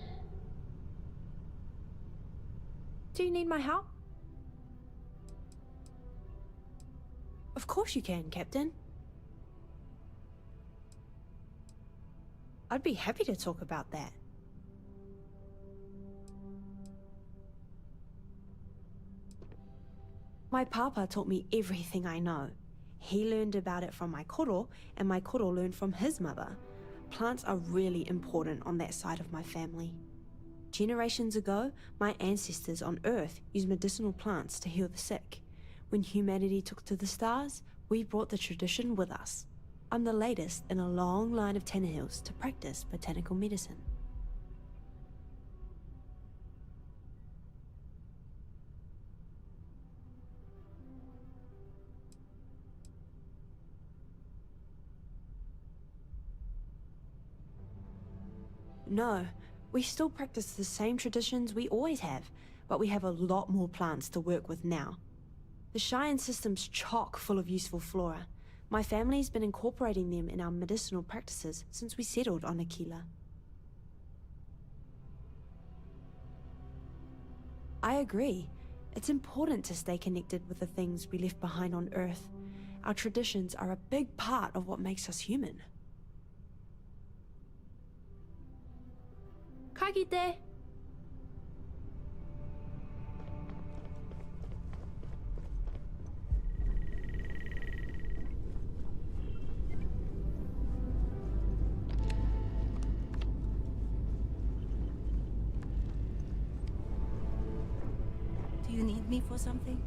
Do you need my help? Of course you can, Captain. I'd be happy to talk about that. My papa taught me everything I know. He learned about it from my koro, and my koro learned from his mother. Plants are really important on that side of my family. Generations ago, my ancestors on Earth used medicinal plants to heal the sick. When humanity took to the stars, we brought the tradition with us. I'm the latest in a long line of Tannehills to practice botanical medicine. No, we still practice the same traditions we always have, but we have a lot more plants to work with now. The Cheyenne system's chock full of useful flora. My family's been incorporating them in our medicinal practices since we settled on Aquila. I agree. It's important to stay connected with the things we left behind on Earth. Our traditions are a big part of what makes us human. Kagite! Do you need me for something?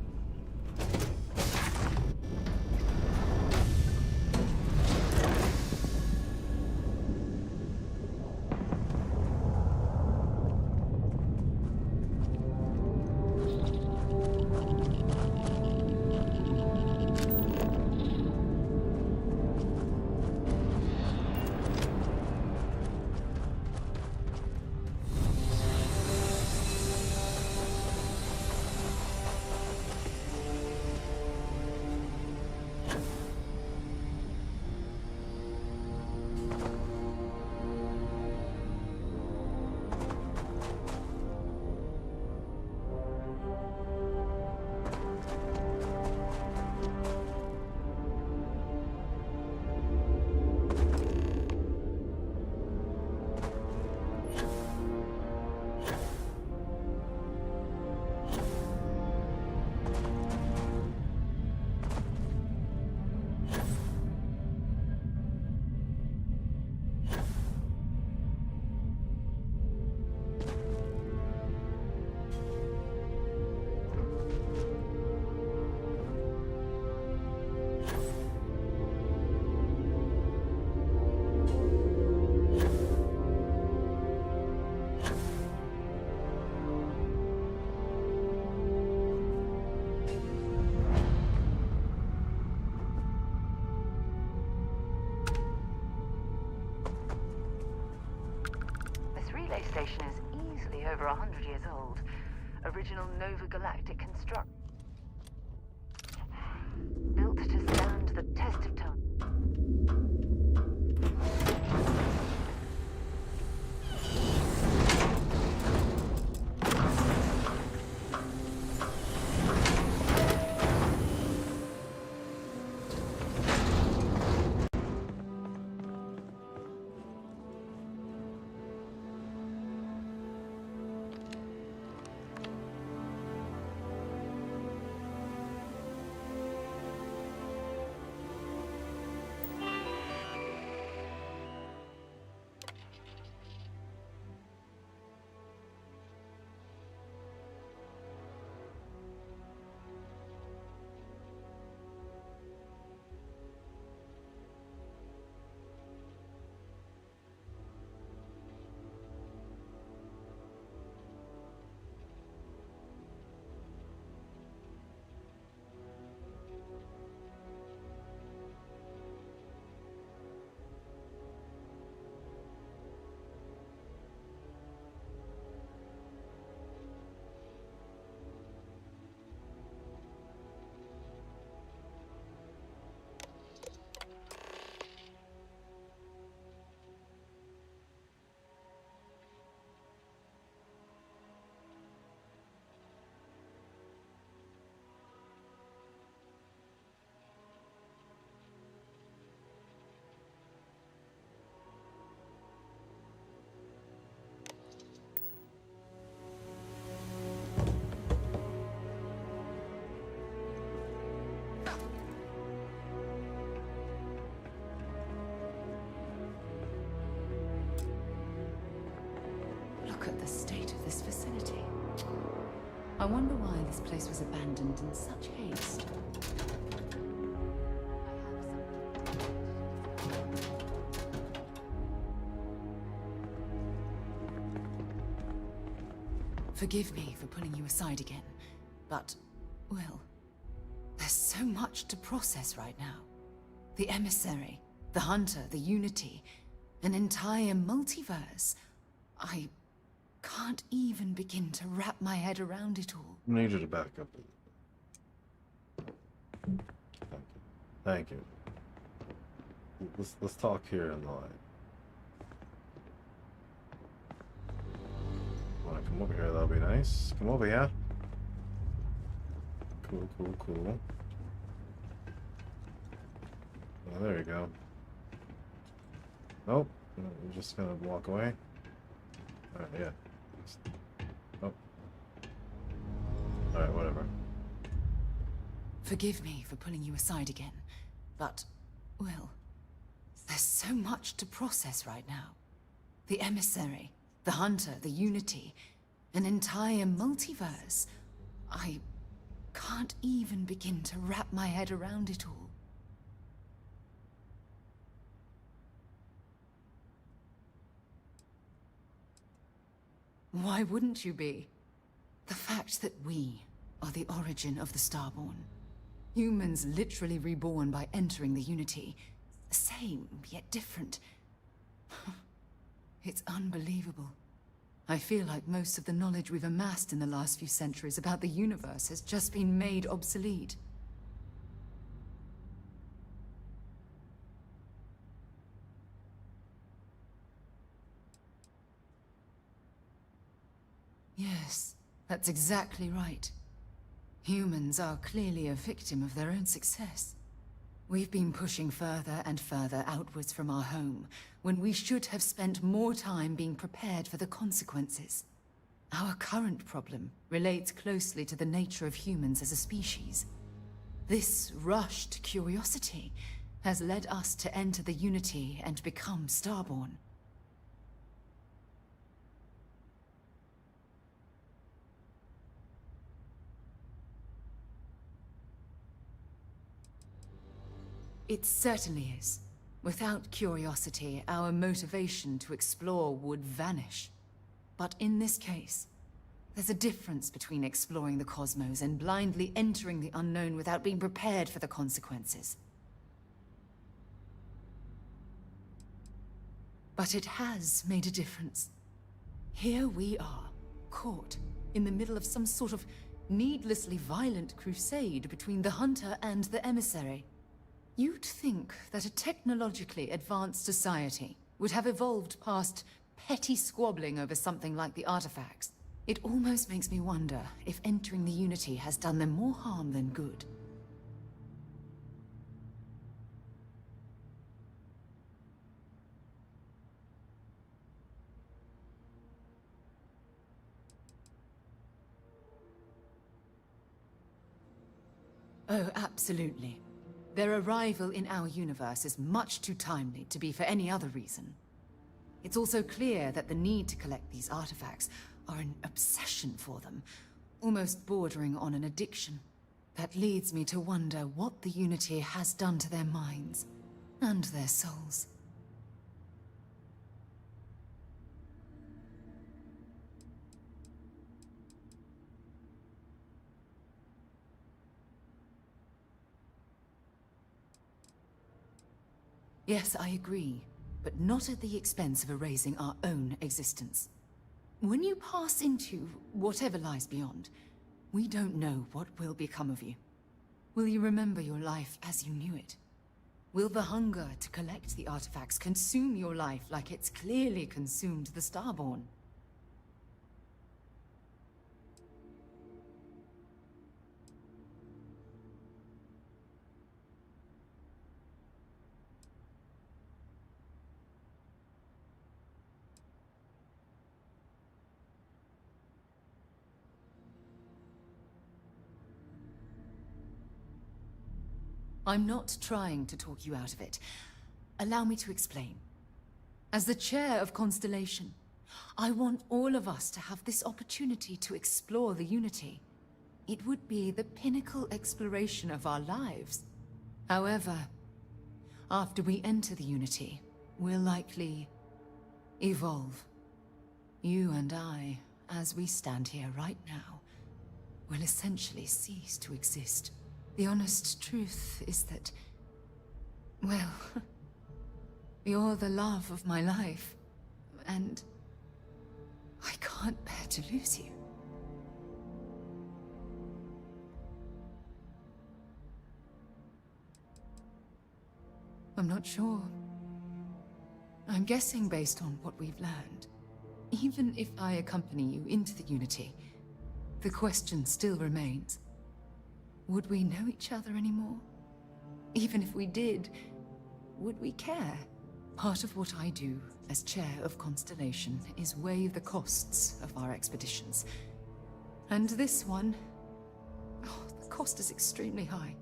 Relay station is easily over 100 years old. Original Nova Galactic construct. Built to stand the test of time. the state of this facility. I wonder why this place was abandoned in such haste. Forgive me for pulling you aside again, but, well, there's so much to process right now. The emissary, the hunter, the unity, an entire multiverse. I can't even begin to wrap my head around it all. I need you to back up a little bit. Thank you. Let's talk here in the line. Wanna come over here? That'll be nice. Come over here. Cool, cool, cool. Oh, there you go. Nope. We're just gonna walk away. Alright, yeah. Oh. Alright, whatever. Forgive me for pulling you aside again, but, well, there's so much to process right now. The emissary, the hunter, the unity, an entire multiverse. I can't even begin to wrap my head around it all. Why wouldn't you be? The fact that we are the origin of the Starborn. Humans literally reborn by entering the Unity. Same, yet different. It's unbelievable. I feel like most of the knowledge we've amassed in the last few centuries about the universe has just been made obsolete. Yes, that's exactly right. Humans are clearly a victim of their own success. We've been pushing further and further outwards from our home, when we should have spent more time being prepared for the consequences. Our current problem relates closely to the nature of humans as a species. This rushed curiosity has led us to enter the Unity and become Starborn. It certainly is. Without curiosity, our motivation to explore would vanish. But in this case, there's a difference between exploring the cosmos and blindly entering the unknown without being prepared for the consequences. But it has made a difference. Here we are, caught in the middle of some sort of needlessly violent crusade between the hunter and the emissary. You'd think that a technologically advanced society would have evolved past petty squabbling over something like the artifacts. It almost makes me wonder if entering the Unity has done them more harm than good. Oh, absolutely. Their arrival in our universe is much too timely to be for any other reason. It's also clear that the need to collect these artifacts are an obsession for them, almost bordering on an addiction. That leads me to wonder what the Unity has done to their minds and their souls. Yes, I agree, but not at the expense of erasing our own existence. When you pass into whatever lies beyond, we don't know what will become of you. Will you remember your life as you knew it? Will the hunger to collect the artifacts consume your life like it's clearly consumed the Starborn? I'm not trying to talk you out of it. Allow me to explain. As the chair of Constellation, I want all of us to have this opportunity to explore the Unity. It would be the pinnacle exploration of our lives. However, after we enter the Unity, we'll likely evolve. You and I, as we stand here right now, will essentially cease to exist. The honest truth is that, well, you're the love of my life, and I can't bear to lose you. I'm not sure. I'm guessing based on what we've learned. Even if I accompany you into the Unity, the question still remains. Would we know each other anymore? Even if we did, would we care? Part of what I do as chair of Constellation is weigh the costs of our expeditions. And this one, oh, the cost is extremely high.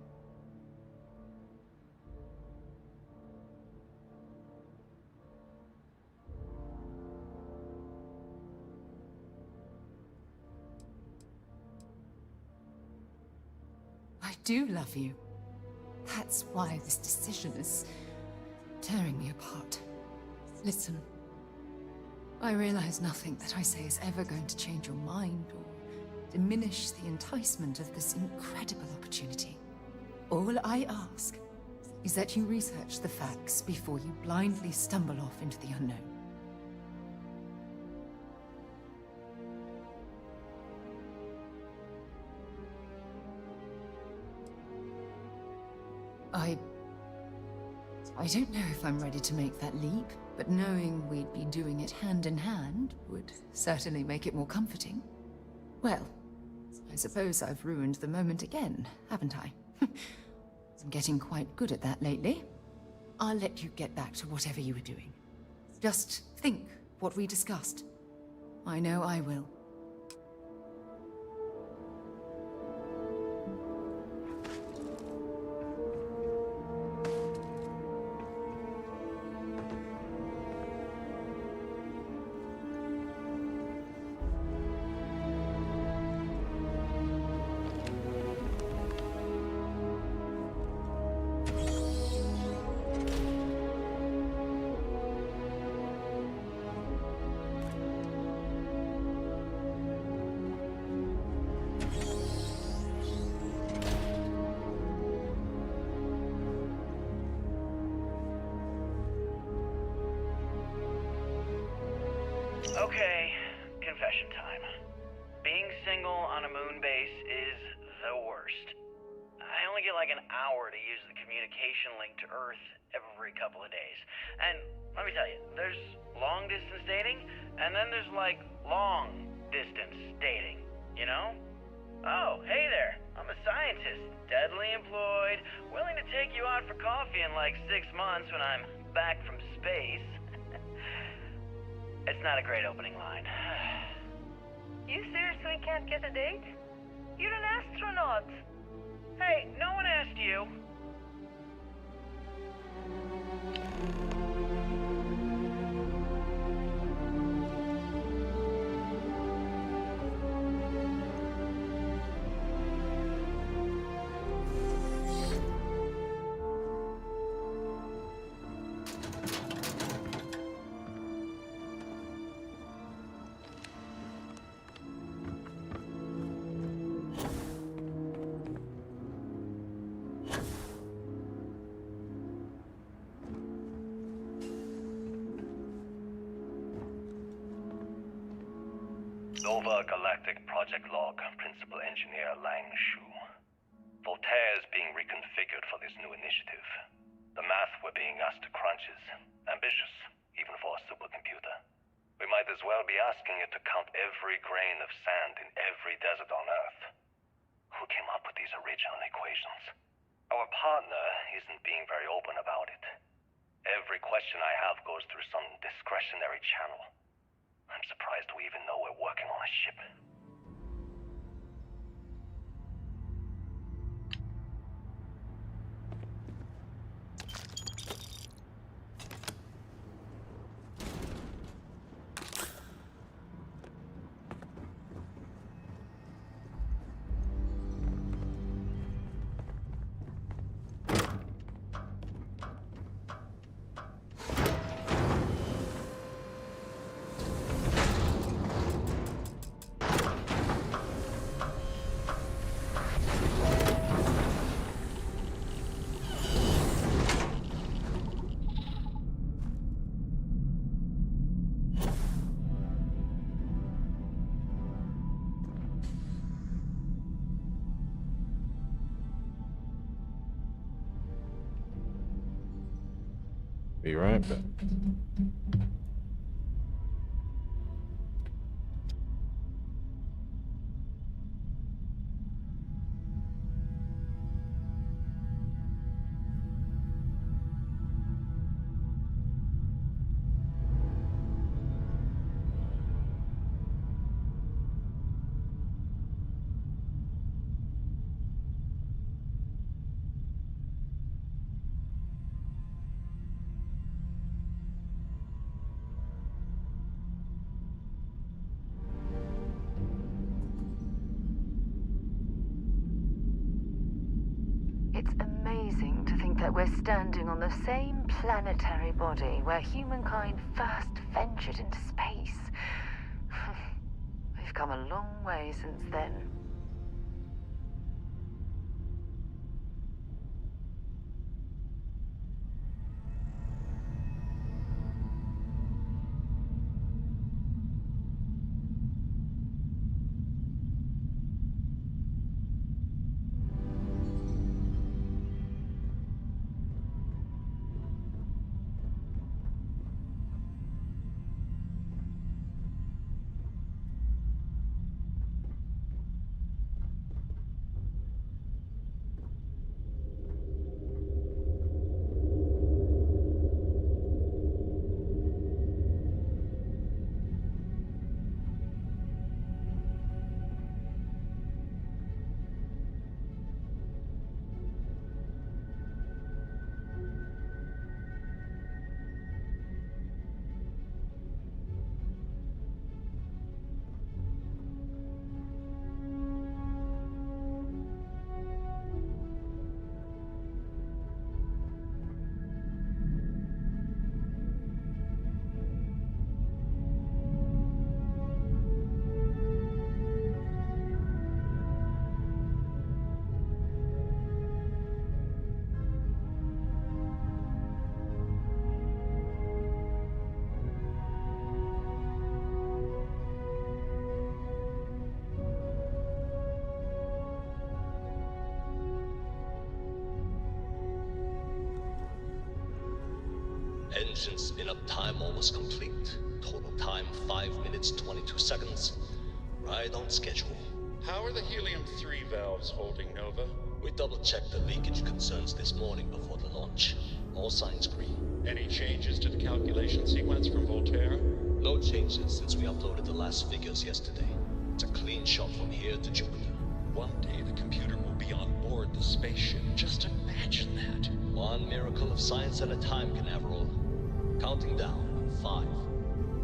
I do love you. That's why this decision is tearing me apart. Listen, I realize nothing that I say is ever going to change your mind or diminish the enticement of this incredible opportunity. All I ask is that you research the facts before you blindly stumble off into the unknown. I don't know if I'm ready to make that leap, but knowing we'd be doing it hand in hand would certainly make it more comforting. Well, I suppose I've ruined the moment again, haven't I? I'm getting quite good at that lately. I'll let you get back to whatever you were doing. Just think what we discussed. I know I will. Okay, confession time. Being single on a moon base is the worst. I only get like an hour to use the communication link to Earth every couple of days. And let me tell you, there's long distance dating, and then there's like long distance dating, you know? Oh, hey there, I'm a scientist, deadly employed, willing to take you out for coffee in like 6 months when I'm back from space. It's not a great opening line. You seriously can't get a date? You're an astronaut. Hey, no one asked you. Nova Galactic Project Log, Principal Engineer Lang Shu. Voltaire is being reconfigured for this new initiative. The math we're being asked to crunch is ambitious, even for a supercomputer. We might as well be asking it to count every grain of sand in every desert on Earth. Who came up with these original equations? Our partner isn't being very open about it. Every question I have goes through some discretionary channel. I'm surprised we even know we're working on a ship. Be right back. It's amazing to think that we're standing on the same planetary body where humankind first ventured into space. We've come a long way since then. Engine spin-up time almost complete. Total time 5 minutes 22 seconds. Right on schedule. How are the helium-3 valves holding, Nova? We double-checked the leakage concerns this morning before the launch. All signs green. Any changes to the calculation sequence from Voltaire? No changes since we uploaded the last figures yesterday. It's a clean shot from here to Jupiter. One day the computer will be on board the spaceship. Just imagine that. One miracle of science at a time, Canaveral. Counting down. 5,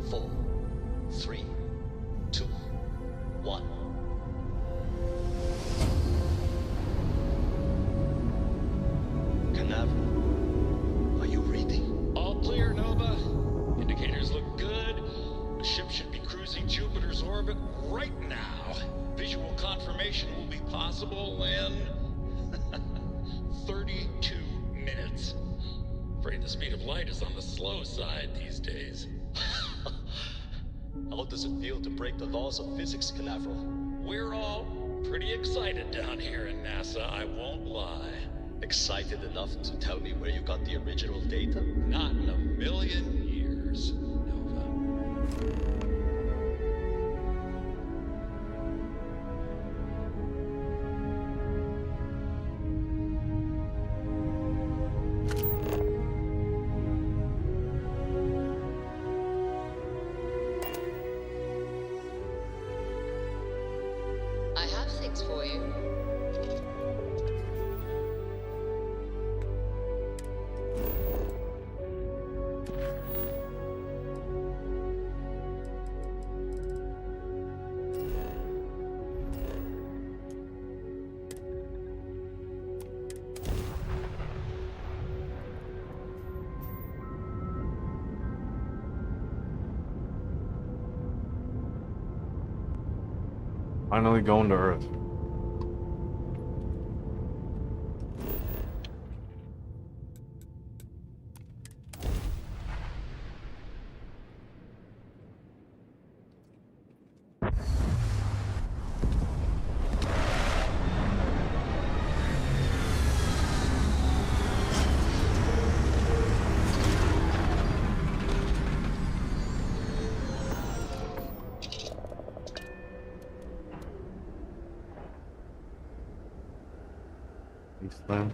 4, 3, 2, 1. Canaveral, are you reading? All clear, Nova. Indicators look good. The ship should be cruising Jupiter's orbit right now. Visual confirmation will be possible in 32 minutes. Afraid the speed of light is on the slow side these days. How does it feel to break the laws of physics, Canaveral? We're all pretty excited down here in NASA, I won't lie. Excited enough to tell me where you got the original data? Not in a million years, Nova. I have things for you. Finally going to Earth. this thing.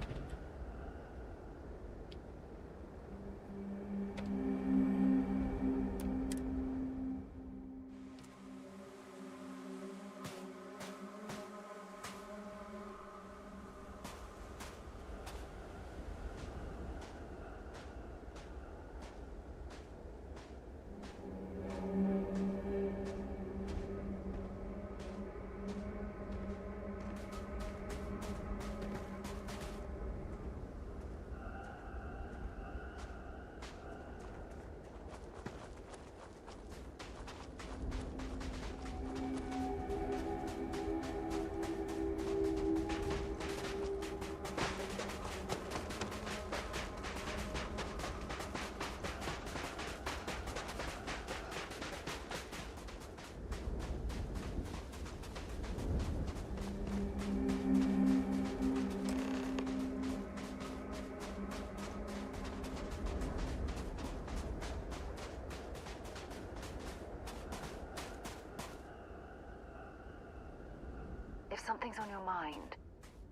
If something's on your mind,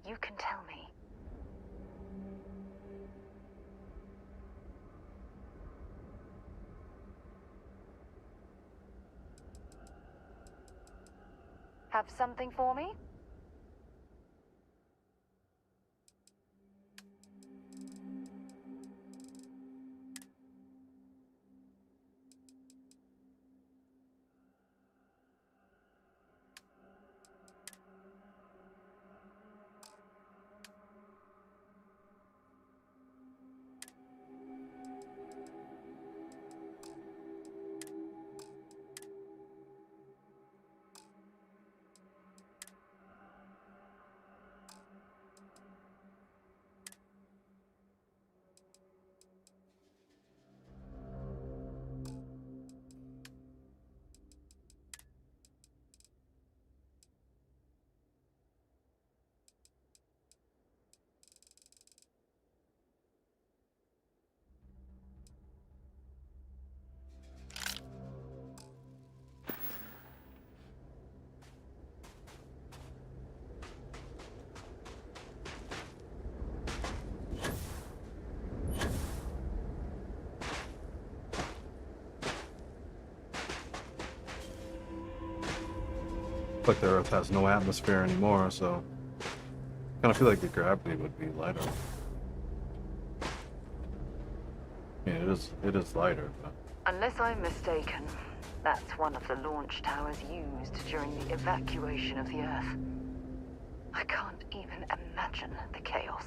you can tell me. Have something for me? Like the Earth has no atmosphere anymore, so I kind of feel like the gravity would be lighter. Yeah, it is lighter, but Unless I'm mistaken, that's one of the launch towers used during the evacuation of the Earth. I can't even imagine the chaos.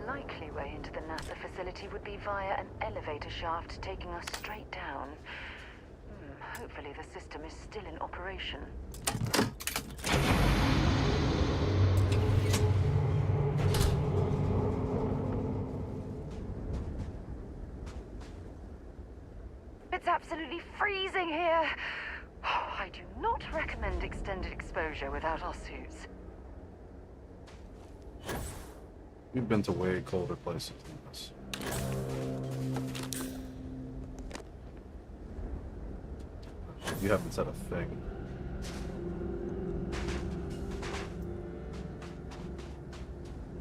Likely way into the NASA facility would be via an elevator shaft taking us straight down. Hopefully the system is still in operation. It's absolutely freezing here. I do not recommend extended exposure without our suits. we've been to way colder places than this. You haven't said a thing.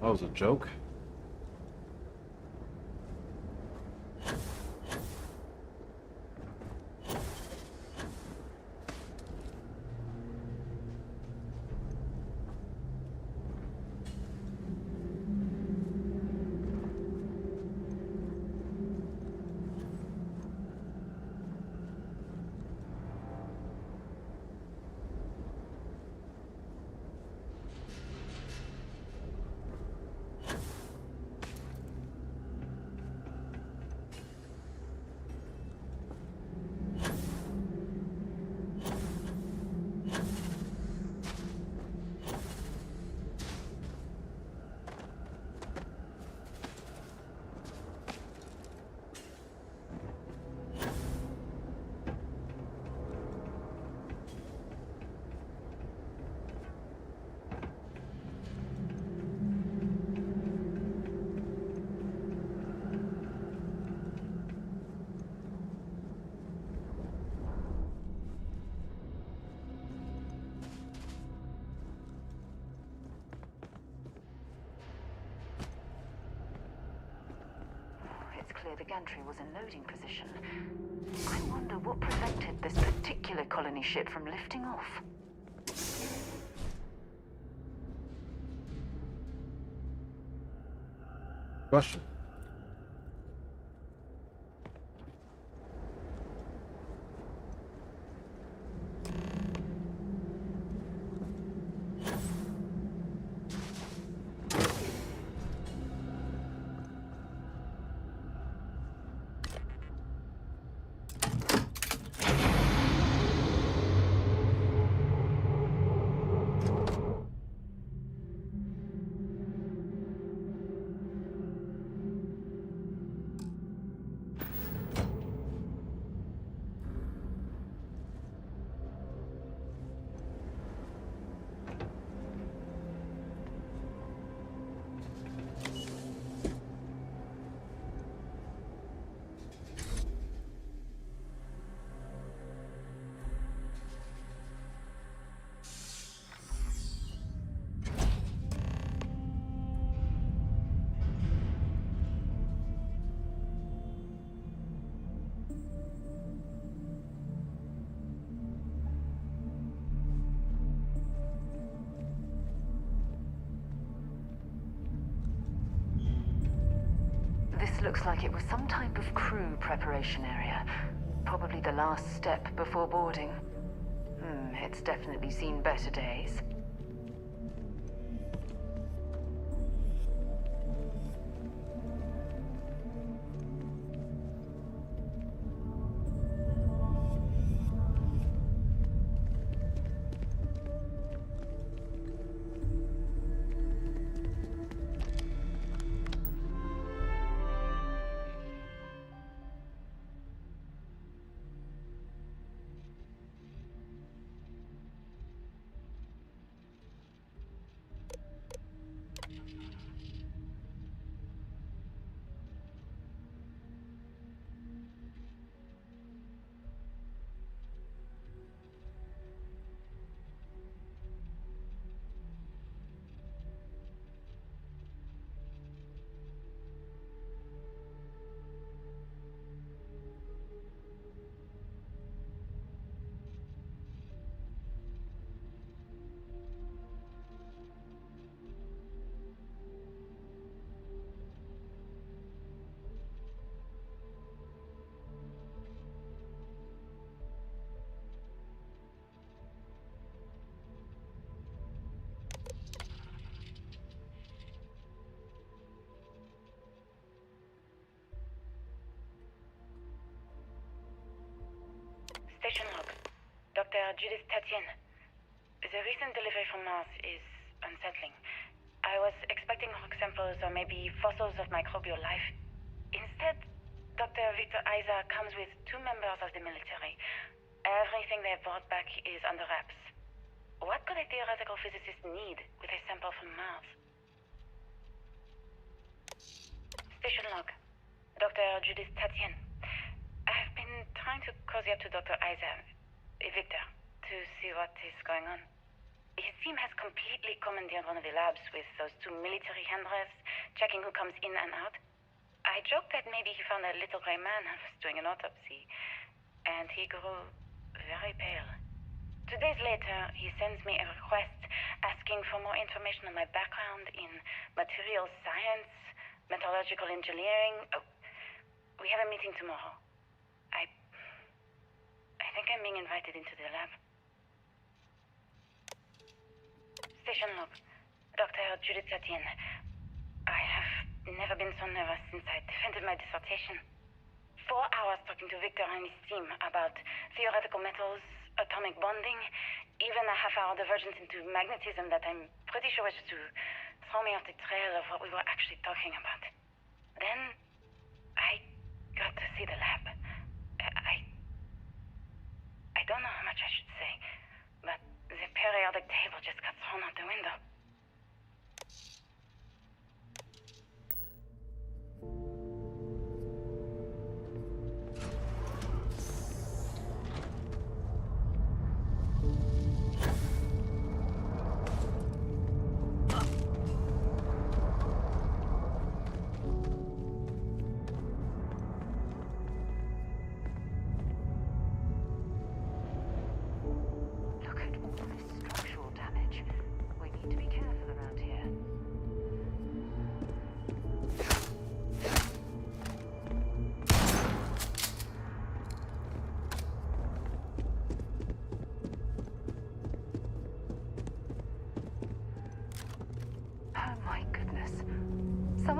That was a joke? clear the gantry was in loading position. I wonder what prevented this particular colony ship from lifting off. Question. This looks like it was some type of crew preparation area. Probably the last step before boarding. It's definitely seen better days. Station log. Dr. Judith Tatien. The recent delivery from Mars is unsettling. I was expecting rock samples or maybe fossils of microbial life. Instead, Dr. Victor Isa comes with 2 members of the military. Everything they brought back is under wraps. What could a theoretical physicist need with a sample from Mars? Station log. Dr. Judith Tatien. I've been trying to cozy up to Dr. Isa, Victor, to see what is going on. His team has completely commandeered one of the labs with those 2 military handlers, checking who comes in and out. I joked that maybe he found a little gray man and was doing an autopsy, and he grew very pale. 2 days later, he sends me a request asking for more information on my background in materials science, metallurgical engineering. Oh, we have a meeting tomorrow. I think I'm being invited into the lab. Station log. Dr. Judith Tatien. I have never been so nervous since I defended my dissertation. 4 hours talking to Victor and his team about theoretical metals, atomic bonding, even a half-hour divergence into magnetism that I'm pretty sure was just to throw me off the trail of what we were actually talking about. Then, I got to see the lab. I don't know how much I should say, but the periodic table just got thrown out the window.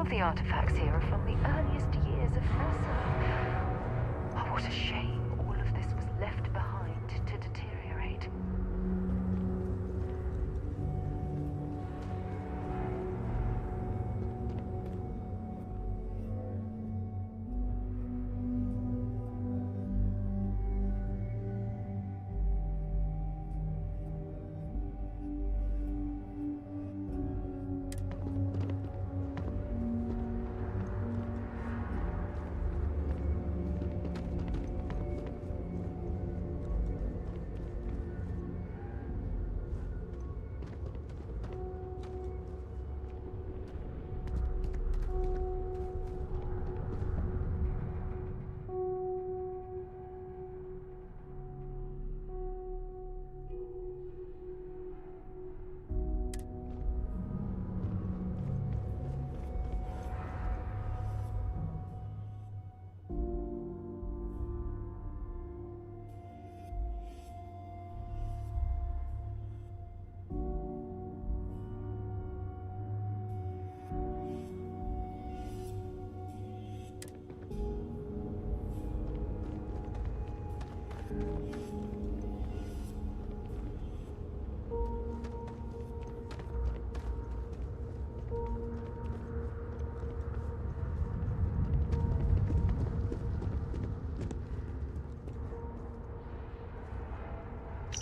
of the artifacts here are from the earliest years of NASA. Oh, what a shame all of this was left behind to deteriorate.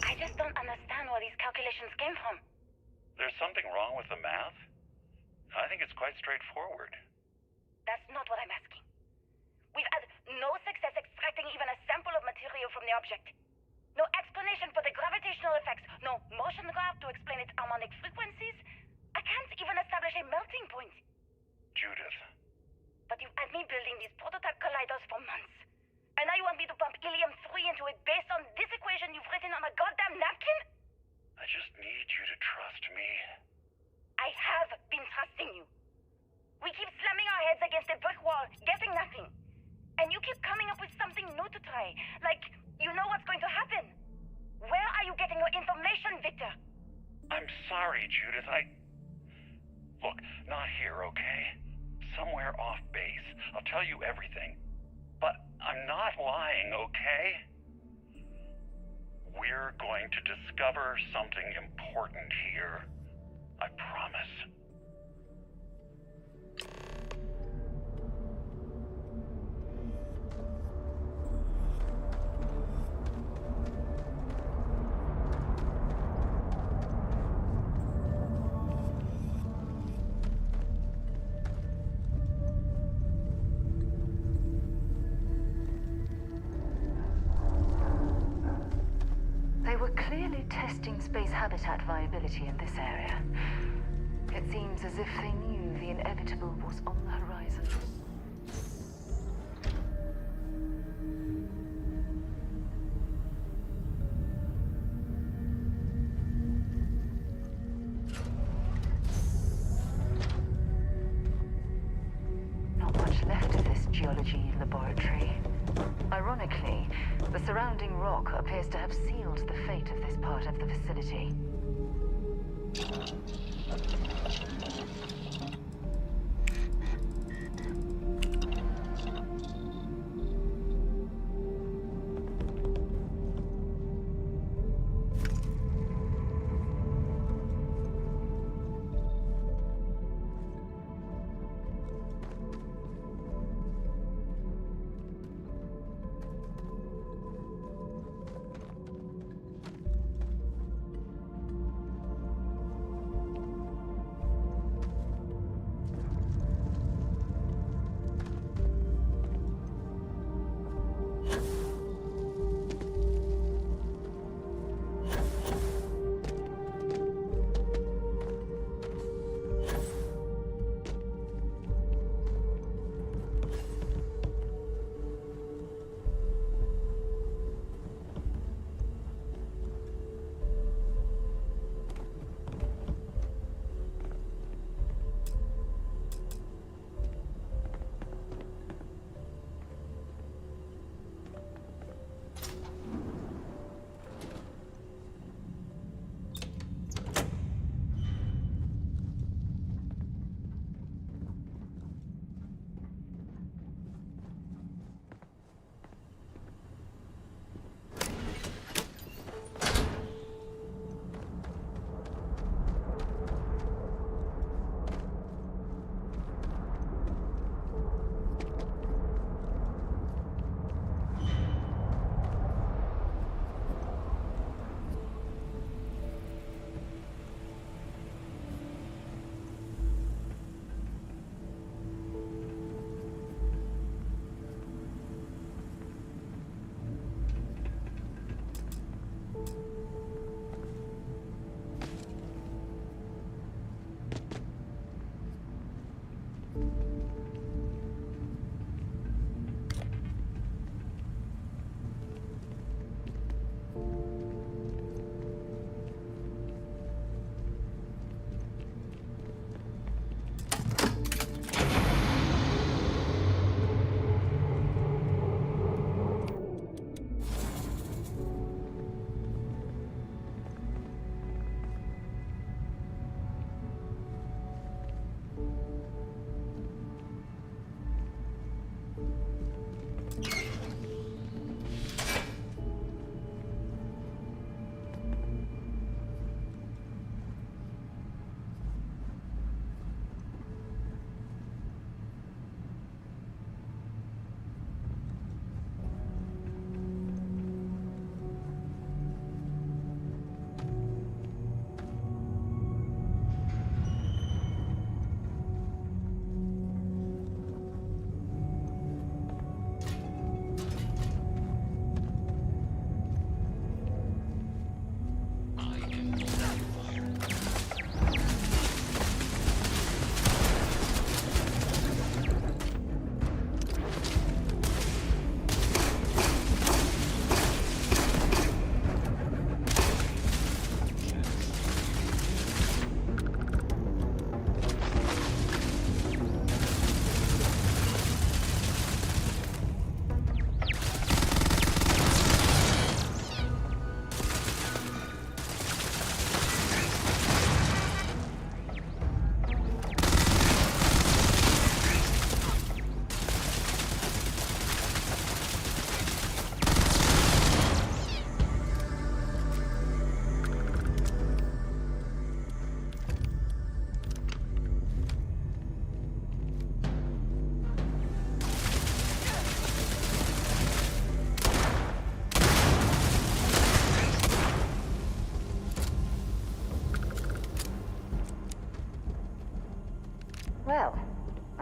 I just don't understand where these calculations came from. There's something wrong with the math? I think it's quite straightforward. That's not what I'm asking. We've had no success extracting even a sample of material from the object. No explanation for the gravitational effects, no motion graph to explain its harmonic frequencies. I can't even establish a melting point. Judith. But you've had me building these prototype colliders for months. And now you want me to pump helium-3 into it based on this equation you've written on a goddamn napkin? I just need you to trust me. I have been trusting you. We keep slamming our heads against a brick wall, getting nothing. And you keep coming up with something new to try. Like, you know what's going to happen. Where are you getting your information, Victor? I'm sorry, Judith. Look, not here, okay? Somewhere off base. I'll tell you everything. But I'm not lying, okay? We're going to discover something important here. I promise. They were clearly testing space habitat viability in this area. It seems as if they knew the inevitable was on the horizon. Not much left of this geology laboratory. Ironically, the surrounding rock appears to have sealed the fate of this part of the facility.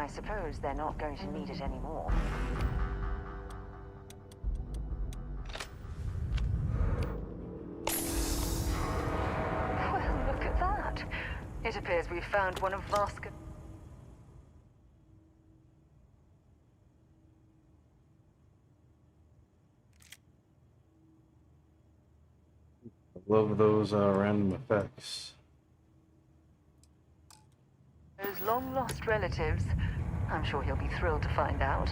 I suppose they're not going to need it anymore. Well, look at that. It appears we've found one of Vaska. I love those random effects. Those long-lost relatives. I'm sure he'll be thrilled to find out.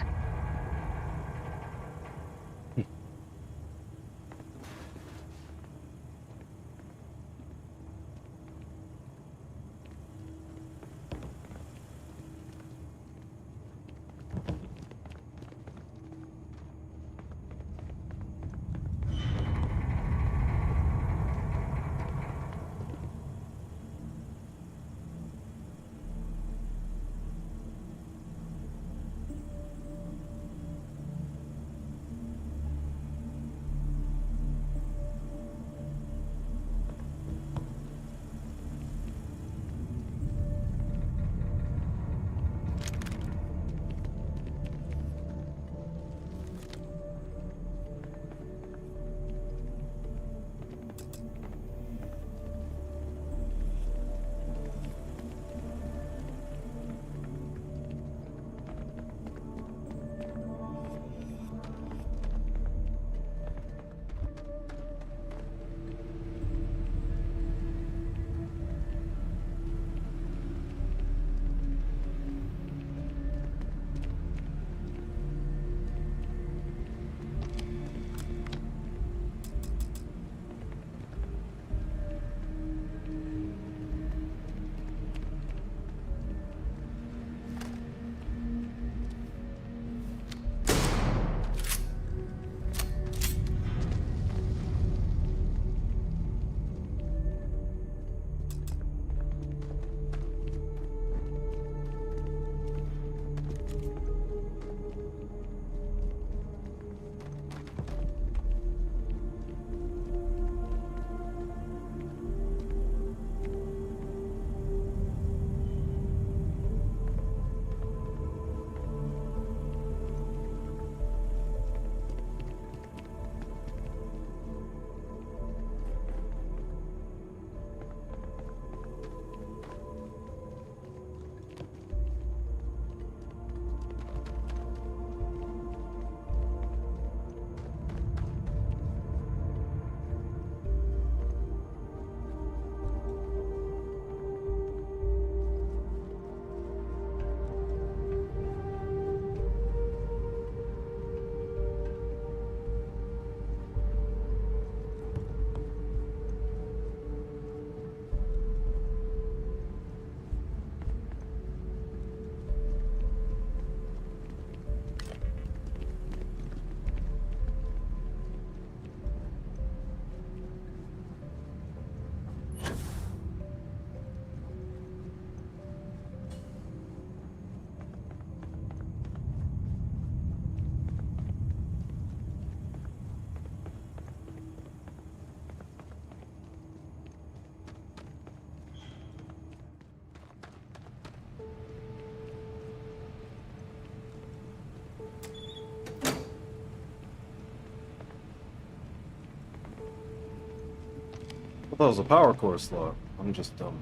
I thought it was a power core slot. I'm just dumb.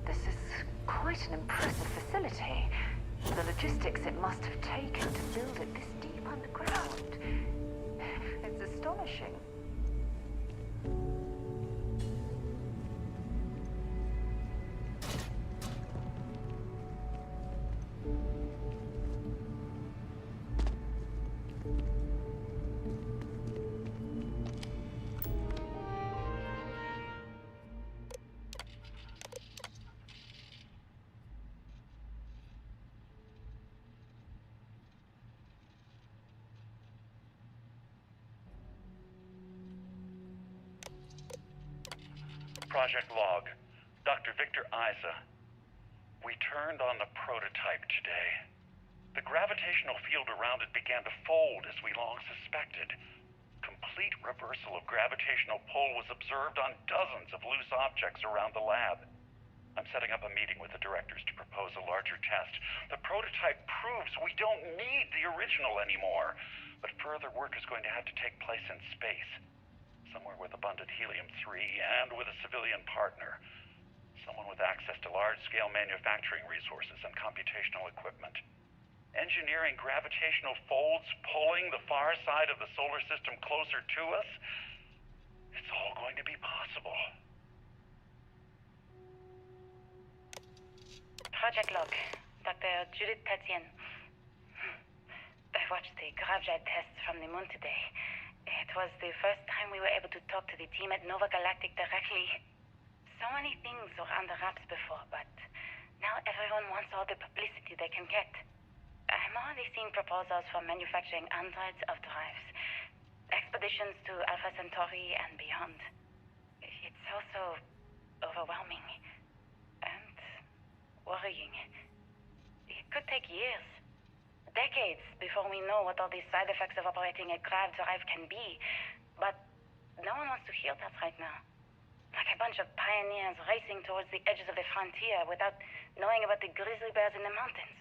This is quite an impressive facility. The logistics it must have taken to build it this deep underground. It's astonishing. Project Log, Dr. Victor Isa. We turned on the prototype today. The gravitational field around it began to fold as we long suspected. Complete reversal of gravitational pull was observed on dozens of loose objects around the lab. I'm setting up a meeting with the directors to propose a larger test. The prototype proves we don't need the original anymore, but further work is going to have to take place in space, somewhere with abundant helium-3 and with a civilian partner. Someone with access to large-scale manufacturing resources and computational equipment. Engineering gravitational folds pulling the far side of the solar system closer to us, it's all going to be possible. Project Log, Dr. Judith Tatien. I watched the gravjet tests from the moon today. It was the first time we were able to talk to the team at Nova Galactic directly. So many things were under wraps before, but now everyone wants all the publicity they can get. I'm already seeing proposals for manufacturing androids of drives, expeditions to Alpha Centauri and beyond. It's also overwhelming and worrying. It could take years, decades, before we know what all these side effects of operating a grav drive can be. But no one wants to hear that right now. Like a bunch of pioneers racing towards the edges of the frontier without knowing about the grizzly bears in the mountains.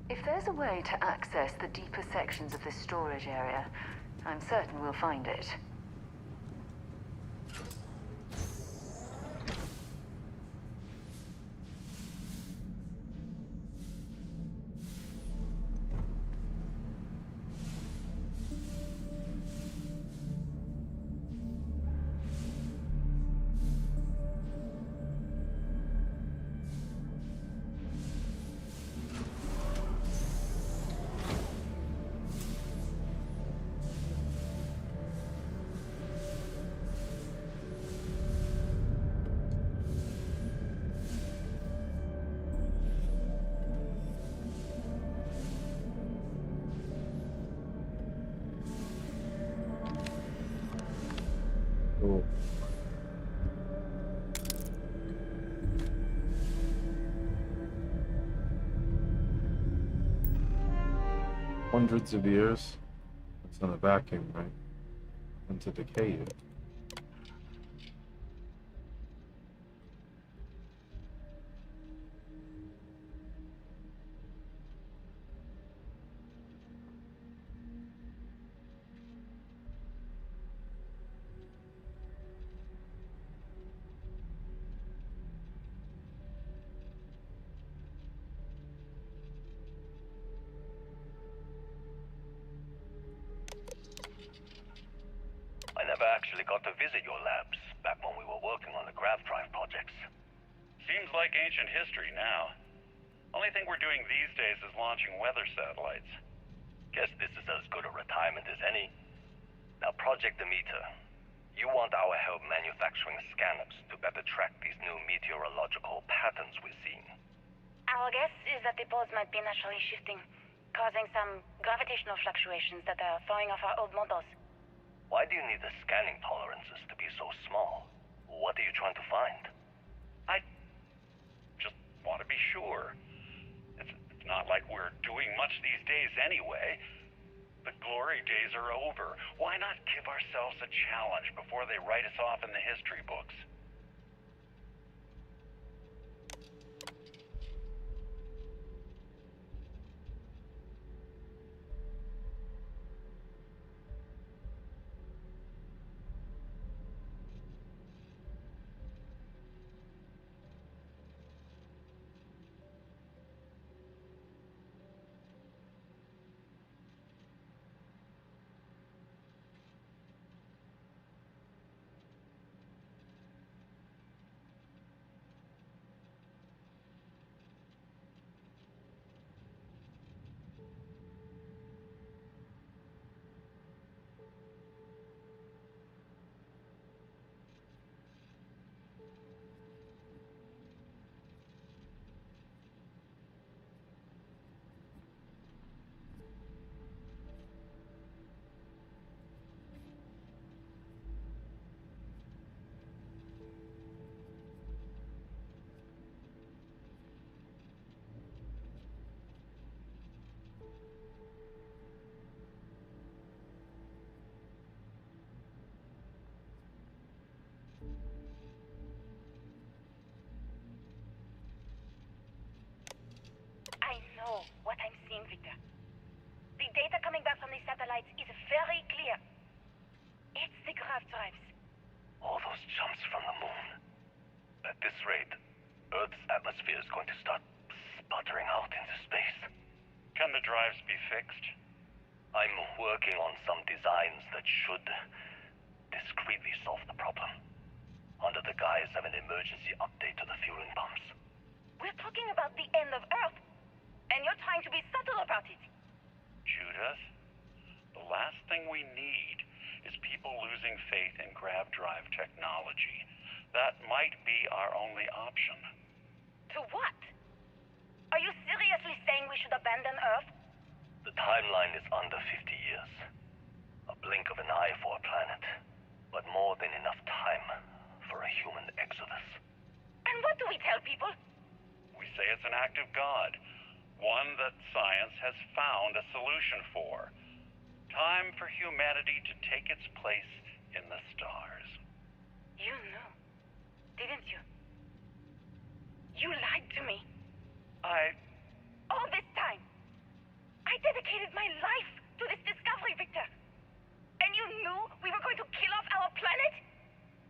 If there's a way to access the deeper sections of this storage area, I'm certain we'll find it. Cool. Hundreds of years. It's in a vacuum, right? Into decay. I never actually got to visit your labs back when we were working on the grav drive projects. Seems like ancient history now. Only thing we're doing these days is launching weather satellites. Guess this is as good a retirement as any. Now, Project Demeter, you want our help manufacturing scanners to better track these new meteorological patterns we're seeing. Our guess is that the poles might be naturally shifting, causing some gravitational fluctuations that are throwing off our old models. Why do you need the scanning tolerances to be so small? What are you trying to find? I just want to be sure. It's not like we're doing much these days anyway. The glory days are over. Why not give ourselves a challenge before they write us off in the history books? I'm seeing, Victor. The data coming back from the satellites is very clear. It's the grav drives. All those jumps from the moon. At this rate, Earth's atmosphere is going to start sputtering out into space. Can the drives be fixed? I'm working on some designs that should discreetly solve the problem, under the guise of an emergency update to the fueling pumps. We're talking about the end of Earth, and you're trying to be subtle about it. Judith, the last thing we need is people losing faith in grav drive technology. That might be our only option. To what? Are you seriously saying we should abandon Earth? The timeline is under 50 years. A blink of an eye for a planet, but more than enough time for a human exodus. And what do we tell people? We say it's an act of God, one that science has found a solution for. Time for humanity to take its place in the stars. You knew, didn't you? You lied to me. All this time, I dedicated my life to this discovery, Victor. And you knew we were going to kill off our planet?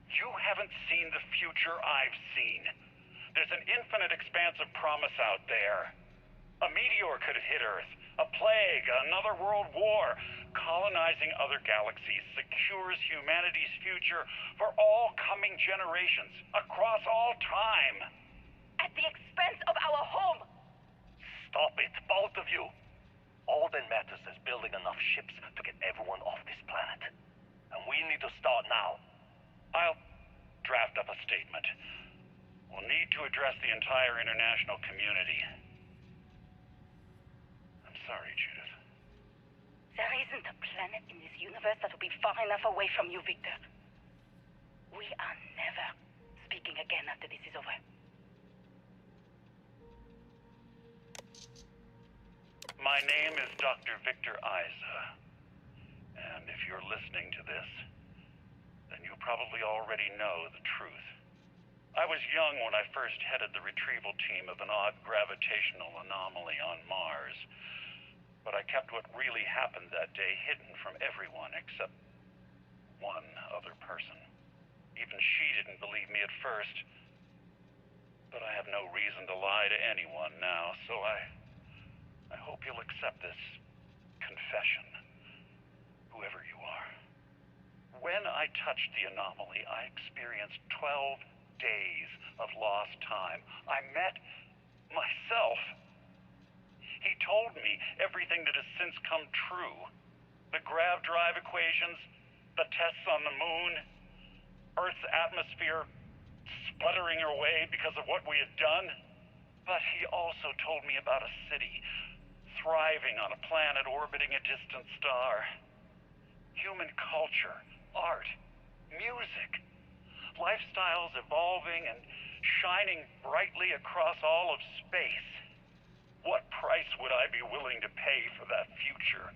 You haven't seen the future I've seen. There's an infinite expanse of promise out there. A meteor could hit Earth, a plague, another world war. Colonizing other galaxies secures humanity's future for all coming generations, across all time. At the expense of our home. Stop it, both of you. All that matters is building enough ships to get everyone off this planet. And we need to start now. I'll draft up a statement. We'll need to address the entire international community. I'm sorry, Judith. There isn't a planet in this universe that will be far enough away from you, Victor. We are never speaking again after this is over. My name is Dr. Victor Isa. And if you're listening to this, then you probably already know the truth. I was young when I first headed the retrieval team of an odd gravitational anomaly on Mars. But I kept what really happened that day hidden from everyone except one other person. Even she didn't believe me at first. But I have no reason to lie to anyone now, so I hope you'll accept this confession, whoever you are. When I touched the anomaly, I experienced 12 days of lost time. I met myself. He told me everything that has since come true. The grav drive equations, the tests on the moon, Earth's atmosphere sputtering away because of what we had done. But he also told me about a city thriving on a planet orbiting a distant star. Human culture, art, music, lifestyles evolving and shining brightly across all of space. What price would I be willing to pay for that future?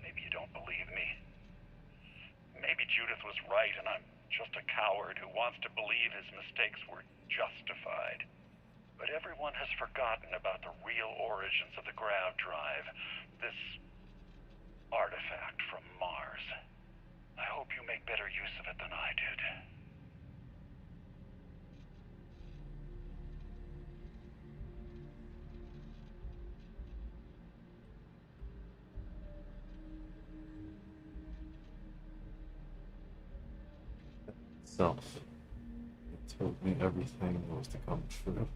Maybe you don't believe me. Maybe Judith was right and I'm just a coward who wants to believe his mistakes were justified. But everyone has forgotten about the real origins of the grav drive, this artifact from Mars. I hope you make better use of it than I did. Self. It told me everything that was to come true.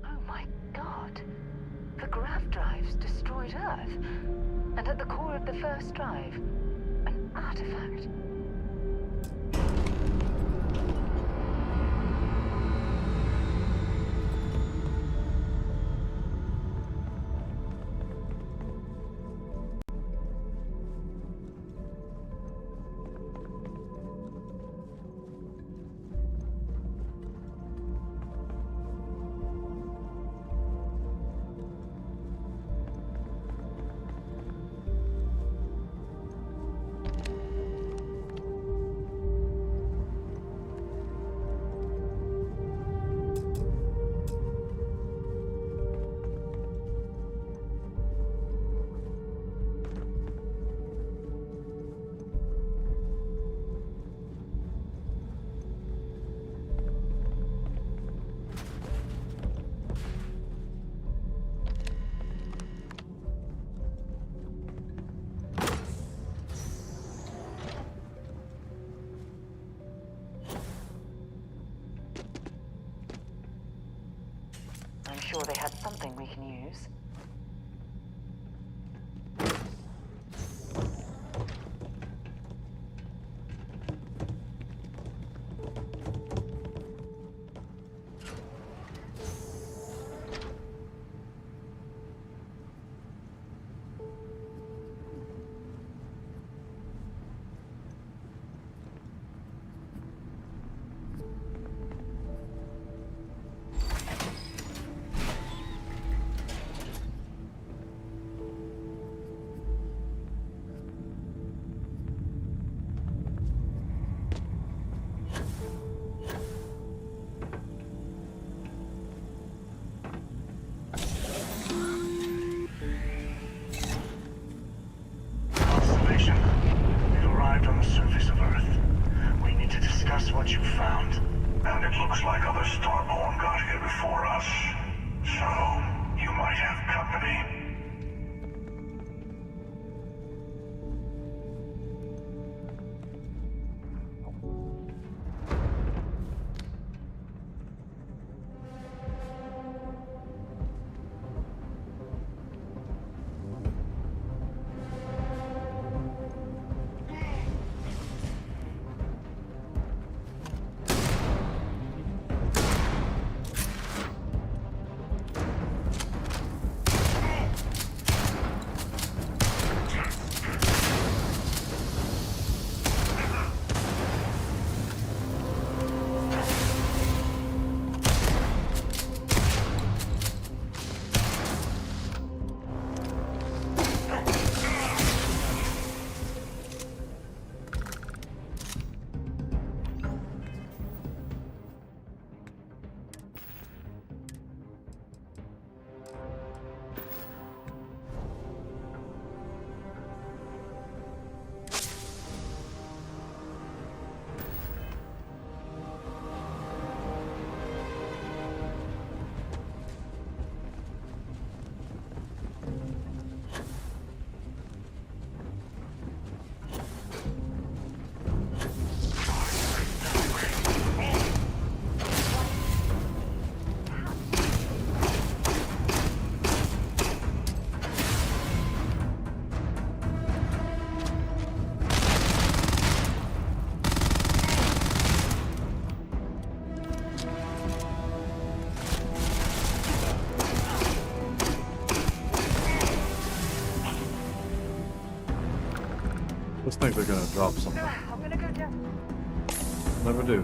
Oh my god. The grav drives destroyed Earth. And at the core of the first drive, an artifact. news. Observation. We've arrived on the surface of Earth. We need to discuss what you found. And it looks like other Starborn got here before us. So, you might have company. Just think they're gonna drop something. I'm gonna go down. Never do.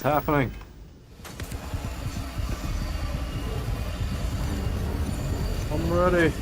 What's happening? I'm ready.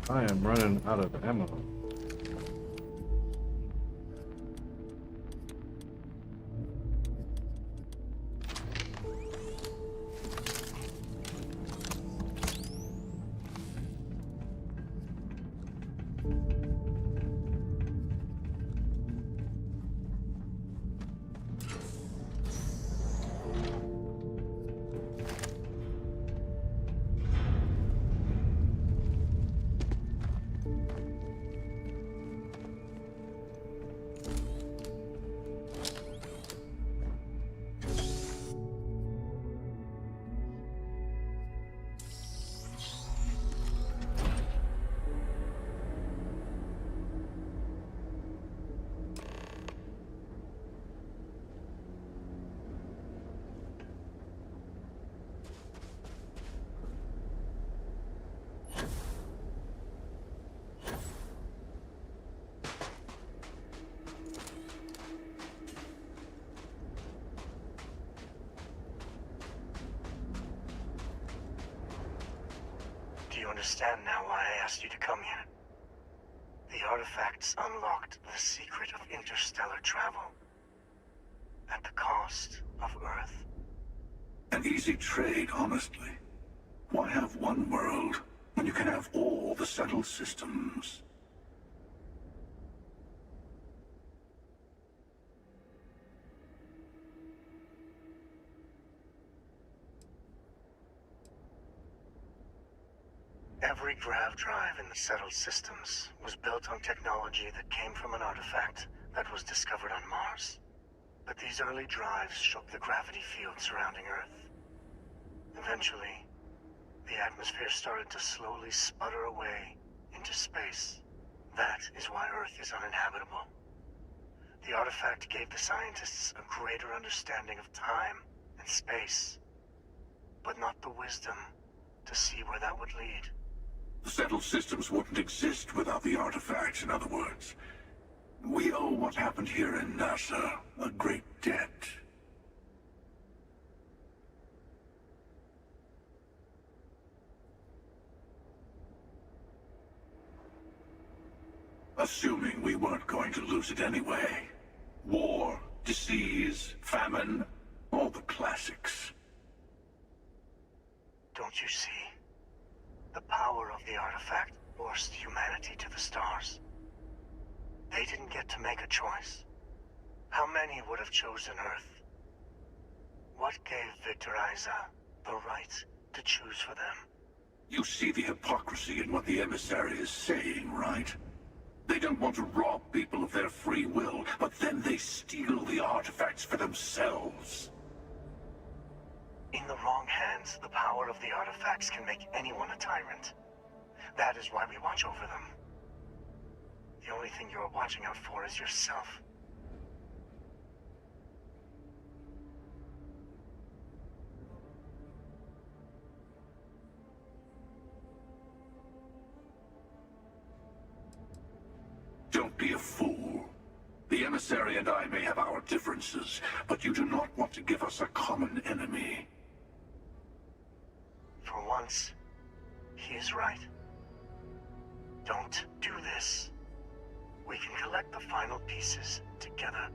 I am running out of ammo. Do you understand now why I asked you to come here? The artifacts unlocked the secret of interstellar travel. At the cost of Earth. An easy trade, honestly. Why have one world when you can have all the settled systems? Every grav drive in the settled systems was built on technology that came from an artifact that was discovered on Mars. But these early drives shook the gravity field surrounding Earth. Eventually, the atmosphere started to slowly sputter away into space. That is why Earth is uninhabitable. The artifact gave the scientists a greater understanding of time and space, but not the wisdom to see where that would lead. The settled systems wouldn't exist without the artifacts, in other words. We owe what happened here in NASA a great debt. Assuming we weren't going to lose it anyway. War, disease, famine, all the classics. Don't you see? The power of the artifact forced humanity to the stars. They didn't get to make a choice. How many would have chosen Earth? What gave Victor Isa the right to choose for them? You see the hypocrisy in what the emissary is saying, right? They don't want to rob people of their free will, but then they steal the artifacts for themselves. In the wrong hands, the power of the artifacts can make anyone a tyrant. That is why we watch over them. The only thing you're watching out for is yourself. emissary and I may have our differences, but you do not want to give us a common enemy. For once, he is right. Don't do this. We can collect the final pieces together.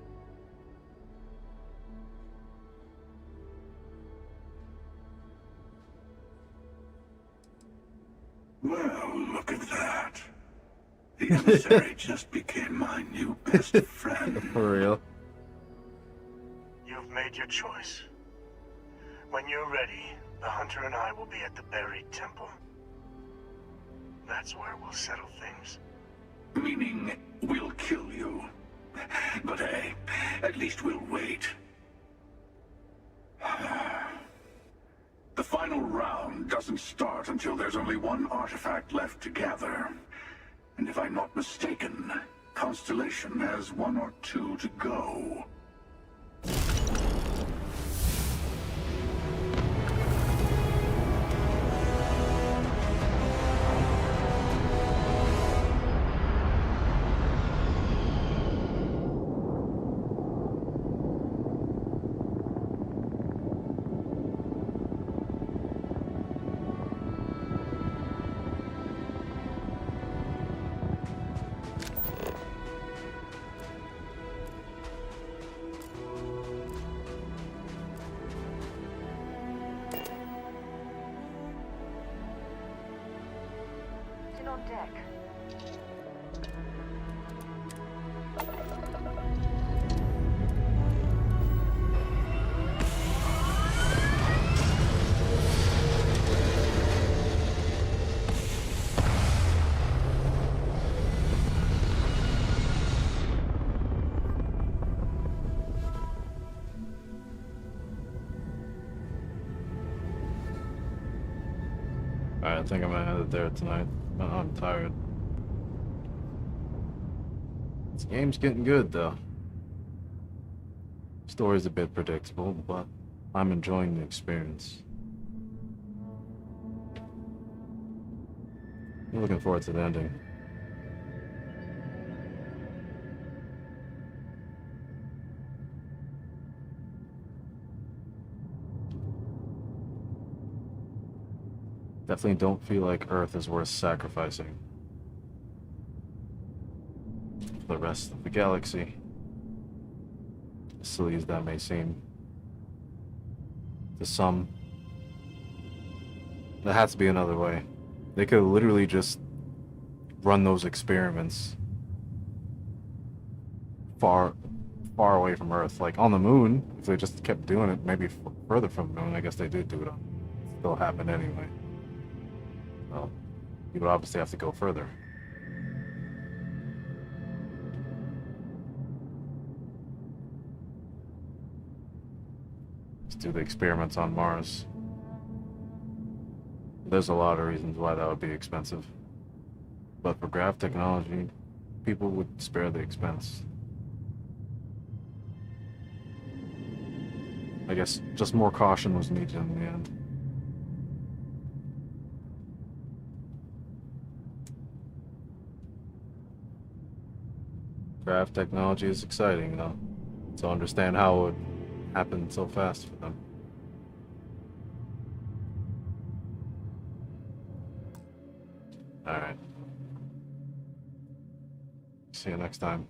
Well, look at that. The emissary just became my new best friend. For real. You've made your choice. When you're ready, the hunter and I will be at the buried temple. That's where we'll settle things. Meaning, we'll kill you. But hey, at least we'll wait. The final round doesn't start until there's only one artifact left to gather. And if I'm not mistaken, Constellation has 1 or 2 to go. Still on deck. Alright, I think I'm gonna end it there tonight. I'm tired. This game's getting good though. Story's a bit predictable, but I'm enjoying the experience. I'm looking forward to the ending. Definitely don't feel like Earth is worth sacrificing for the rest of the galaxy. As silly as that may seem. To some, there has to be another way. They could literally just run those experiments far away from Earth. Like on the moon, if they just kept doing it, maybe further from the moon. I guess they did do it on. It still happened anyway. Well, you would obviously have to go further. Let's do the experiments on Mars. There's a lot of reasons why that would be expensive. But for grav technology, people would spare the expense. I guess just more caution was needed in the end. Grav technology is exciting, though. So understand how it would happen so fast for them. Alright. See you next time.